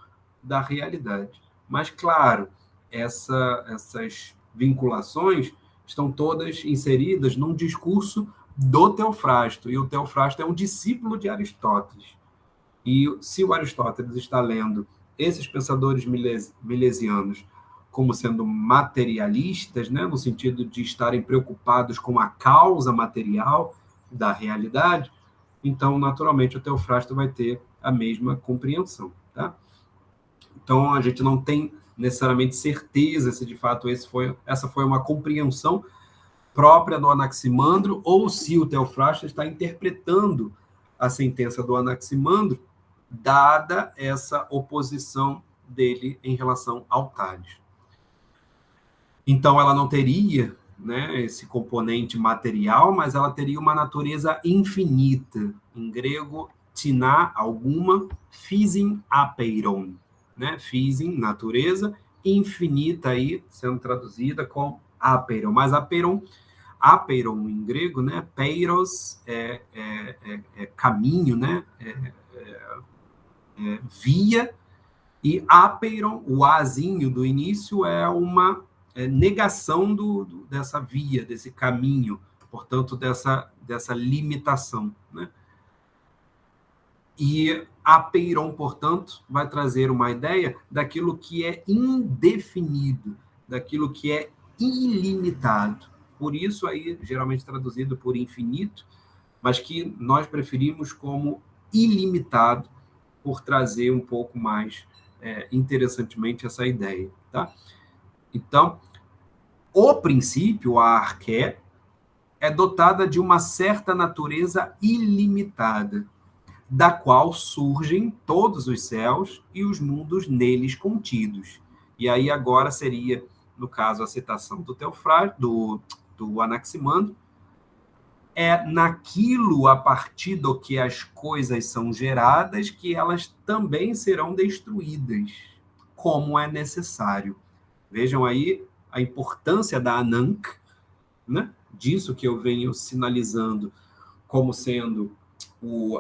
da realidade. Mas, claro, essas vinculações estão todas inseridas num discurso do Teofrasto, e o Teofrasto é um discípulo de Aristóteles. E se o Aristóteles está lendo esses pensadores milesianos como sendo materialistas, né, no sentido de estarem preocupados com a causa material da realidade, então, naturalmente, o Teofrasto vai ter a mesma compreensão. Tá? Então, a gente não tem necessariamente certeza se, de fato, essa foi uma compreensão própria do Anaximandro ou se o Teofrasto está interpretando a sentença do Anaximandro, dada essa oposição dele em relação ao Tales. Então, ela não teria, né, esse componente material, mas ela teria uma natureza infinita. Em grego, tiná, alguma, physin apeiron. Né? Physin, natureza, infinita, aí, sendo traduzida com apeiron. Mas apeiron, apeiron em grego, né? Peiros é caminho, né? Via, e apeiron, o azinho do início, é uma negação dessa via, desse caminho, portanto, dessa limitação, né? E apeiron, portanto, vai trazer uma ideia daquilo que é indefinido, daquilo que é ilimitado. Por isso, aí, geralmente traduzido por infinito, mas que nós preferimos como ilimitado, por trazer um pouco mais interessantemente essa ideia. Tá? Então, o princípio, a arqué, é dotada de uma certa natureza ilimitada, da qual surgem todos os céus e os mundos neles contidos. E aí agora seria, no caso, a citação do Teofrasto, do Anaximandro, é naquilo a partir do que as coisas são geradas que elas também serão destruídas, como é necessário. Vejam aí a importância da Anank, né? Disso que eu venho sinalizando como sendo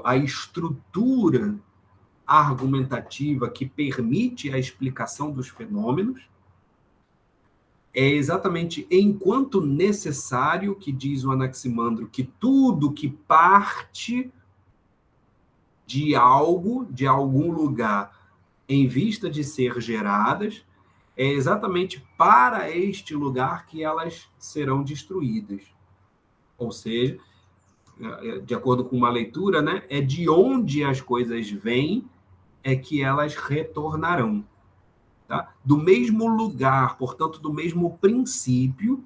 a estrutura argumentativa que permite a explicação dos fenômenos. É exatamente enquanto necessário que diz o Anaximandro que tudo que parte de algo, de algum lugar, em vista de ser geradas, é exatamente para este lugar que elas serão destruídas. Ou seja, de acordo com uma leitura, né, é de onde as coisas vêm é que elas retornarão. Tá? Do mesmo lugar, portanto, do mesmo princípio,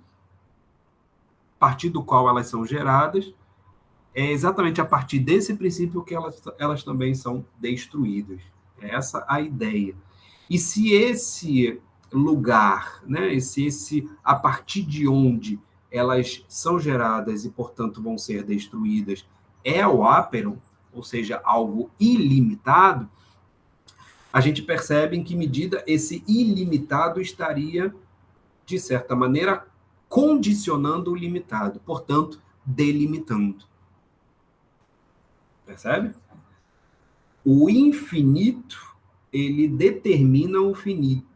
a partir do qual elas são geradas, é exatamente a partir desse princípio que elas também são destruídas. É essa a ideia. E se esse lugar, né, a partir de onde elas são geradas e, portanto, vão ser destruídas, é o apeiron, ou seja, algo ilimitado, a gente percebe em que medida esse ilimitado estaria, de certa maneira, condicionando o limitado, portanto, delimitando. Percebe? O infinito, ele determina o finito.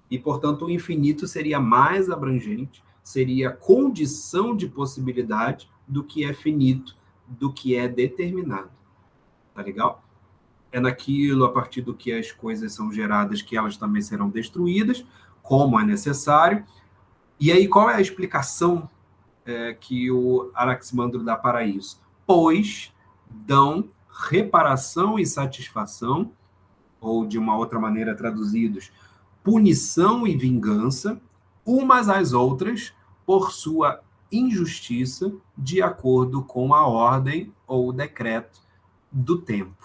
E, portanto, o infinito seria mais abrangente, seria condição de possibilidade do que é finito, do que é determinado. Tá legal? É naquilo, a partir do que as coisas são geradas, que elas também serão destruídas, como é necessário. E aí, qual é a explicação que o Anaximandro dá para isso? Pois dão reparação e satisfação, ou de uma outra maneira traduzidos, punição e vingança, umas às outras, por sua injustiça, de acordo com a ordem ou o decreto do tempo.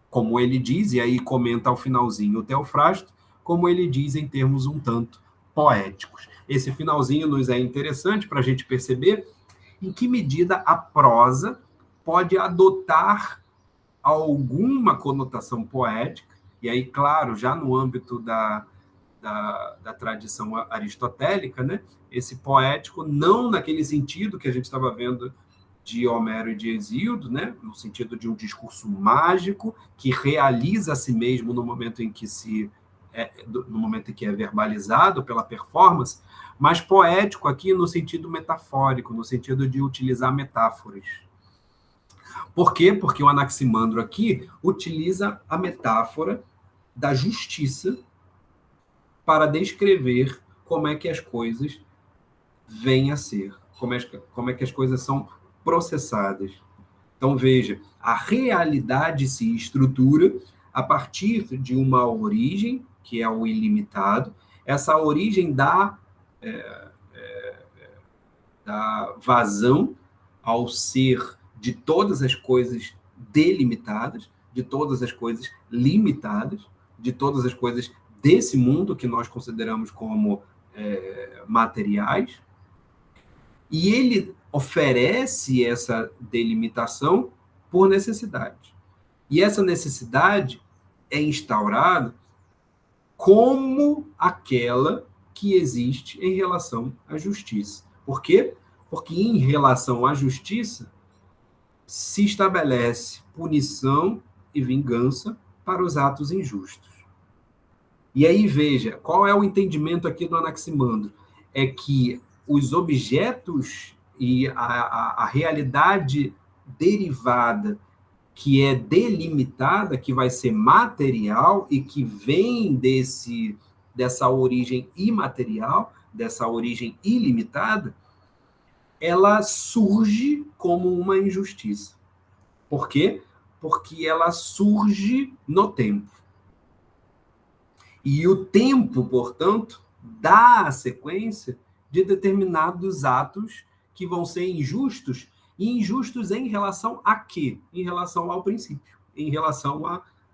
Como ele diz, e aí comenta ao finalzinho o Teofrasto, como ele diz em termos um tanto poéticos. Esse finalzinho nos é interessante para a gente perceber em que medida a prosa pode adotar alguma conotação poética, e aí, claro, já no âmbito da tradição aristotélica, né? Esse poético, não naquele sentido que a gente estava vendo de Homero e de Hesíodo, né? No sentido de um discurso mágico que realiza a si mesmo no momento em que é verbalizado pela performance, mas poético aqui no sentido metafórico, no sentido de utilizar metáforas. Por quê? Porque o Anaximandro aqui utiliza a metáfora da justiça para descrever como é que as coisas vêm a ser, como é que as coisas são processadas. Então, veja, a realidade se estrutura a partir de uma origem, que é o ilimitado. Essa origem dá vazão ao ser de todas as coisas delimitadas, de todas as coisas limitadas, de todas as coisas desse mundo que nós consideramos como materiais. E ele oferece essa delimitação por necessidade. E essa necessidade é instaurada como aquela que existe em relação à justiça. Por quê? Porque em relação à justiça, se estabelece punição e vingança para os atos injustos. E aí, veja, qual é o entendimento aqui do Anaximandro? É que os objetos e a realidade derivada, que é delimitada, que vai ser material e que vem dessa origem imaterial, dessa origem ilimitada, ela surge como uma injustiça. Por quê? Porque ela surge no tempo. E o tempo, portanto, dá a sequência de determinados atos que vão ser injustos, e injustos em relação a quê? Em relação ao princípio, em relação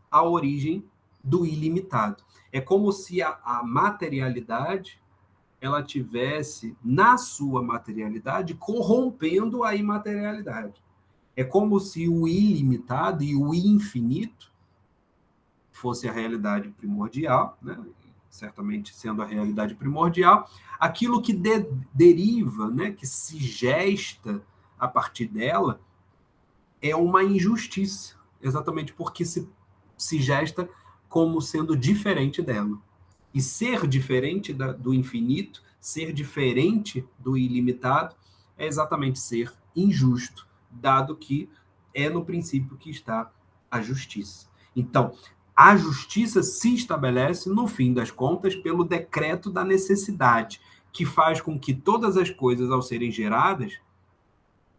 à origem do ilimitado. É como se a materialidade ela tivesse, na sua materialidade, corrompendo a imaterialidade. É como se o ilimitado e o infinito fosse a realidade primordial, né? Certamente sendo a realidade primordial, aquilo que deriva, né? Que se gesta a partir dela, é uma injustiça, exatamente porque se gesta como sendo diferente dela. E ser diferente do infinito, ser diferente do ilimitado, é exatamente ser injusto, dado que é no princípio que está a justiça. Então, a justiça se estabelece, no fim das contas, pelo decreto da necessidade, que faz com que todas as coisas, ao serem geradas,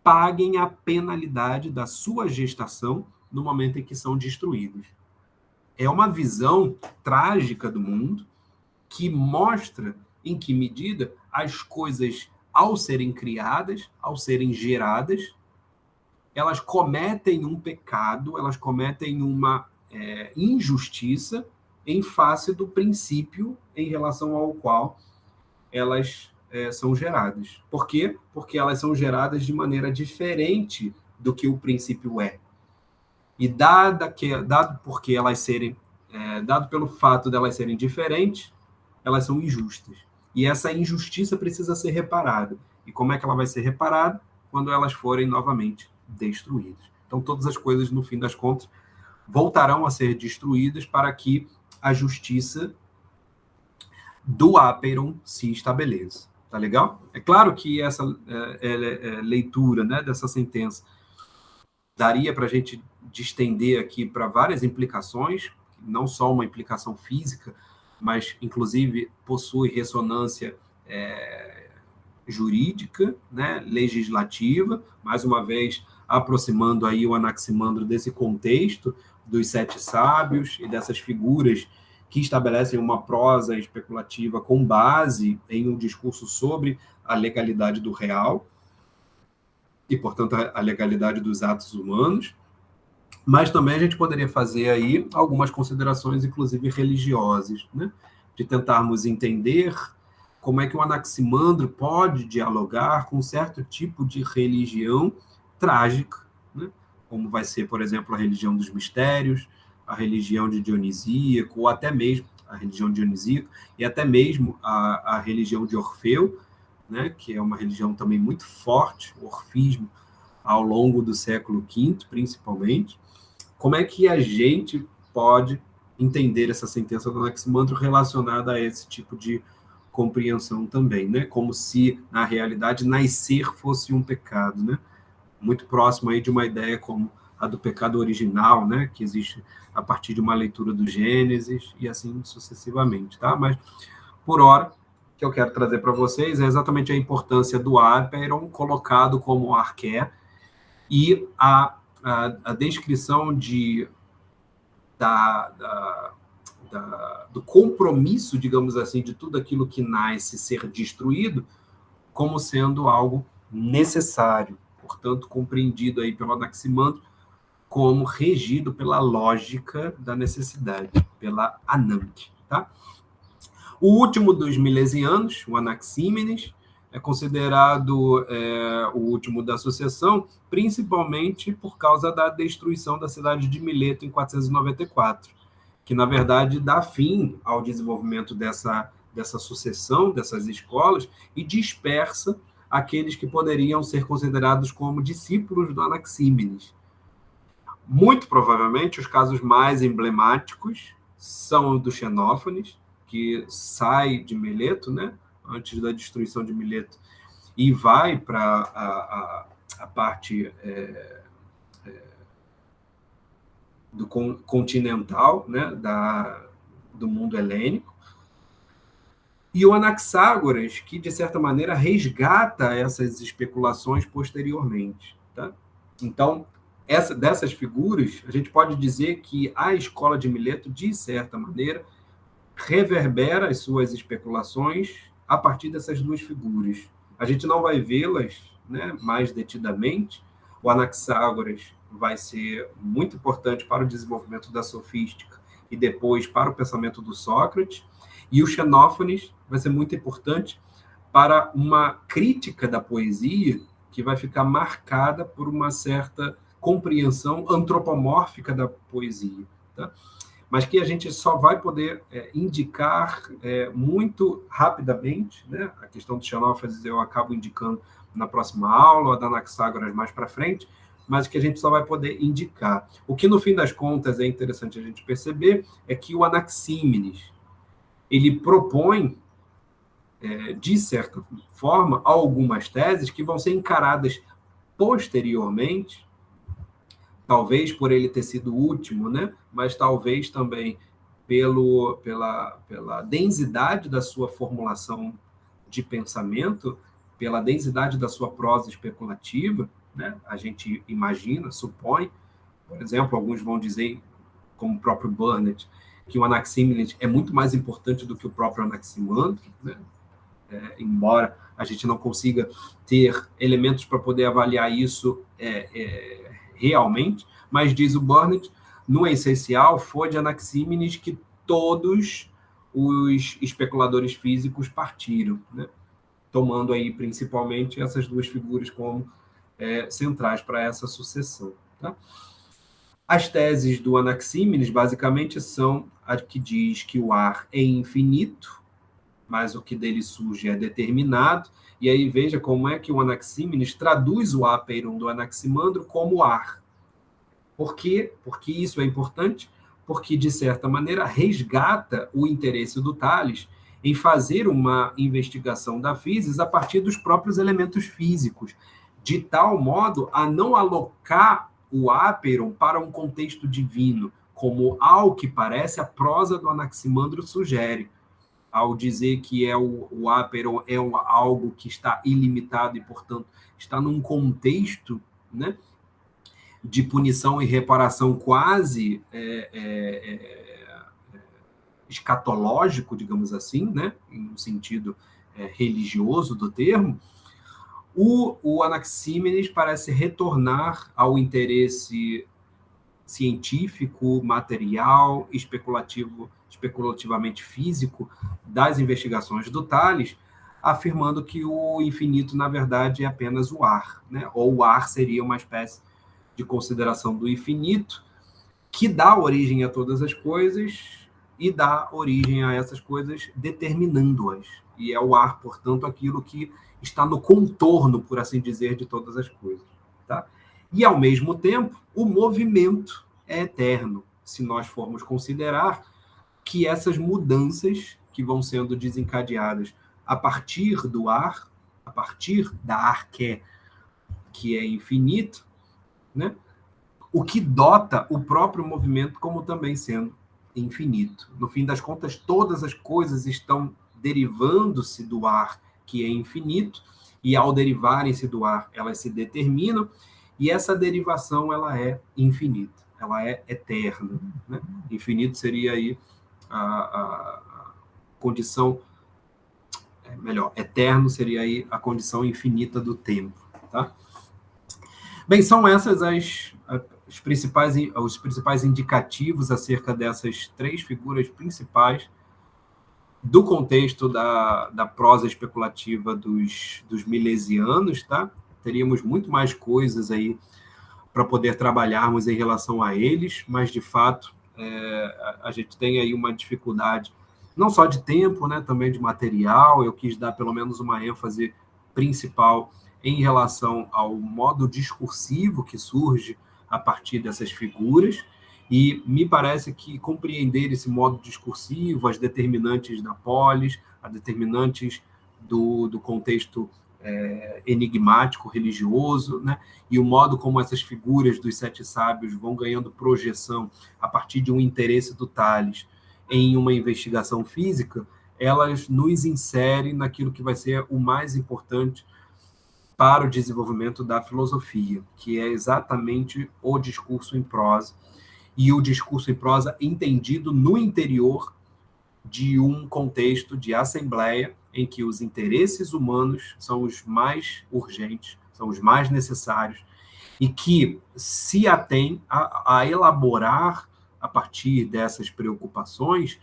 paguem a penalidade da sua gestação no momento em que são destruídas. É uma visão trágica do mundo, que mostra em que medida as coisas, ao serem criadas, ao serem geradas, elas cometem um pecado, elas cometem uma injustiça em face do princípio em relação ao qual elas são geradas. Por quê? Porque elas são geradas de maneira diferente do que o princípio é. E dado porque elas serem, dado pelo fato de elas serem diferentes, elas são injustas. E essa injustiça precisa ser reparada. E como é que ela vai ser reparada? Quando elas forem novamente destruídas. Então, todas as coisas, no fim das contas, voltarão a ser destruídas para que a justiça do Aperon se estabeleça. Tá legal? É claro que essa leitura, né, dessa sentença daria para a gente distender aqui para várias implicações, não só uma implicação física, mas, inclusive, possui ressonância jurídica, né, legislativa, mais uma vez aproximando aí o Anaximandro desse contexto dos sete sábios e dessas figuras que estabelecem uma prosa especulativa com base em um discurso sobre a legalidade do real e, portanto, a legalidade dos atos humanos. Mas também a gente poderia fazer aí algumas considerações, inclusive religiosas, né? De tentarmos entender como é que o Anaximandro pode dialogar com um certo tipo de religião trágica, né? Como vai ser, por exemplo, a religião dos mistérios, a religião de Dionisíaco, ou até mesmo a religião dionisíaca, e até mesmo a religião de Orfeu, né? Que é uma religião também muito forte, o orfismo, ao longo do século V, principalmente. Como é que a gente pode entender essa sentença do Anaximandro relacionada a esse tipo de compreensão também, né? Como se, na realidade, nascer fosse um pecado, né? Muito próximo aí de uma ideia como a do pecado original, né? Que existe a partir de uma leitura do Gênesis e assim sucessivamente, tá? Mas, por hora, o que eu quero trazer para vocês é exatamente a importância do Aperon colocado como arqué e a descrição do compromisso, digamos assim, de tudo aquilo que nasce ser destruído como sendo algo necessário, portanto, compreendido aí pelo Anaximandro como regido pela lógica da necessidade, pela Ananke, tá? O último dos milesianos, o Anaxímenes, é considerado o último da sucessão, principalmente por causa da destruição da cidade de Mileto em 494, que, na verdade, dá fim ao desenvolvimento dessa sucessão, dessas escolas, e dispersa aqueles que poderiam ser considerados como discípulos do Anaxímenes. Muito provavelmente, os casos mais emblemáticos são o do Xenófanes, que sai de Mileto, né, antes da destruição de Mileto, e vai para a parte do continental, né, do mundo helênico, e o Anaxágoras, que, de certa maneira, resgata essas especulações posteriormente. Tá? Então, dessas figuras, a gente pode dizer que a escola de Mileto, de certa maneira, reverbera as suas especulações a partir dessas duas figuras. A gente não vai vê-las, né, mais detidamente. O Anaxágoras vai ser muito importante para o desenvolvimento da sofística e depois para o pensamento do Sócrates, e o Xenófanes vai ser muito importante para uma crítica da poesia que vai ficar marcada por uma certa compreensão antropomórfica da poesia, tá? Mas que a gente só vai poder indicar muito rapidamente, né? A questão do Xenófanes eu acabo indicando na próxima aula, a da Anaxágoras mais para frente, mas que a gente só vai poder indicar. O que, no fim das contas, é interessante a gente perceber é que o Anaxímenes, ele propõe, de certa forma, algumas teses que vão ser encaradas posteriormente, talvez por ele ter sido o último, né? Mas talvez também pela densidade da sua formulação de pensamento, pela densidade da sua prosa especulativa, né? A gente imagina, supõe, por exemplo, alguns vão dizer, como o próprio Burnet, que o Anaxímenes é muito mais importante do que o próprio Anaximandro, né? Embora a gente não consiga ter elementos para poder avaliar isso realmente, mas diz o Burnet, no essencial, foi de Anaxímenes que todos os especuladores físicos partiram, né? Tomando aí principalmente essas duas figuras como centrais para essa sucessão. Tá? As teses do Anaxímenes, basicamente, são a que diz que o ar é infinito, mas o que dele surge é determinado, e aí veja como é que o Anaxímenes traduz o ápeiron do Anaximandro como ar. Por quê? Porque isso é importante, porque, de certa maneira, resgata o interesse do Tales em fazer uma investigação da física a partir dos próprios elementos físicos, de tal modo a não alocar o ápeiron para um contexto divino, como, ao que parece, a prosa do Anaximandro sugere, ao dizer que o ápeiron é algo que está ilimitado e, portanto, está num contexto, né, de punição e reparação quase escatológico, digamos assim, né, em um sentido religioso do termo. O Anaxímenes parece retornar ao interesse científico, material, especulativamente físico das investigações do Tales, afirmando que o infinito, na verdade, é apenas o ar, né? Ou o ar seria uma espécie de consideração do infinito que dá origem a todas as coisas e dá origem a essas coisas determinando-as. E é o ar, portanto, aquilo que está no contorno, por assim dizer, de todas as coisas. Tá? E, ao mesmo tempo, o movimento é eterno, se nós formos considerar que essas mudanças que vão sendo desencadeadas a partir do ar, a partir da arqué, que é infinito, né? O que dota o próprio movimento como também sendo infinito. No fim das contas, todas as coisas estão derivando-se do ar, que é infinito, e ao derivarem-se do ar, elas se determinam, e essa derivação ela é infinita, ela é eterna. Né? Infinito seria aí a condição, melhor, eterno seria aí a condição infinita do tempo. Tá? Bem, são essas os principais indicativos acerca dessas três figuras principais do contexto da prosa especulativa dos milesianos, tá? Teríamos muito mais coisas aí para poder trabalharmos em relação a eles, mas, de fato, a gente tem aí uma dificuldade, não só de tempo, né, também de material. Eu quis dar pelo menos uma ênfase principal em relação ao modo discursivo que surge a partir dessas figuras, e me parece que compreender esse modo discursivo, as determinantes da polis, as determinantes do contexto enigmático, religioso, né? E o modo como essas figuras dos sete sábios vão ganhando projeção a partir de um interesse do Tales em uma investigação física, elas nos inserem naquilo que vai ser o mais importante para o desenvolvimento da filosofia, que é exatamente o discurso em prosa, e o discurso em prosa entendido no interior de um contexto de assembleia em que os interesses humanos são os mais urgentes, são os mais necessários, e que se atém a elaborar, a partir dessas preocupações,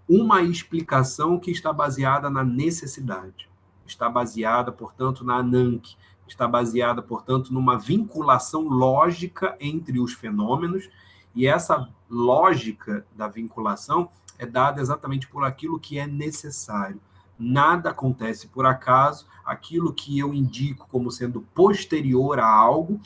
uma explicação que está baseada na necessidade, está baseada, portanto, na Ananke, está baseada, portanto, numa vinculação lógica entre os fenômenos, e essa lógica da vinculação é dada exatamente por aquilo que é necessário. Nada acontece por acaso, aquilo que eu indico como sendo posterior a algo,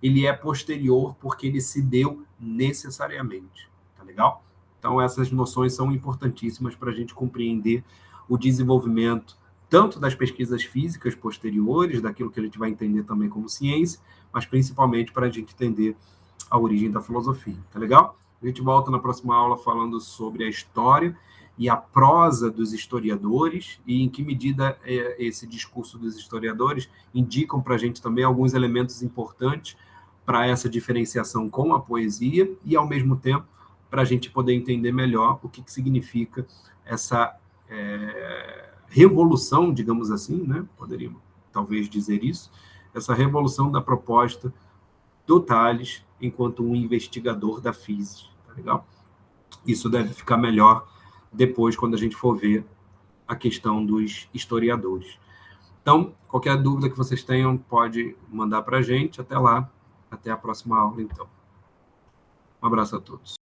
ele é posterior porque ele se deu necessariamente, tá legal? Então, essas noções são importantíssimas para a gente compreender o desenvolvimento tanto das pesquisas físicas posteriores, daquilo que a gente vai entender também como ciência, mas principalmente para a gente entender a origem da filosofia, tá legal? A gente volta na próxima aula falando sobre a história e a prosa dos historiadores e em que medida esse discurso dos historiadores indicam para a gente também alguns elementos importantes para essa diferenciação com a poesia e, ao mesmo tempo, para a gente poder entender melhor o que significa essa revolução, digamos assim, né? Poderíamos talvez dizer isso, essa revolução da proposta do Tales enquanto um investigador da física, tá legal? Isso deve ficar melhor depois, quando a gente for ver a questão dos historiadores. Então, qualquer dúvida que vocês tenham, pode mandar para a gente. Até lá, até a próxima aula, então. Um abraço a todos.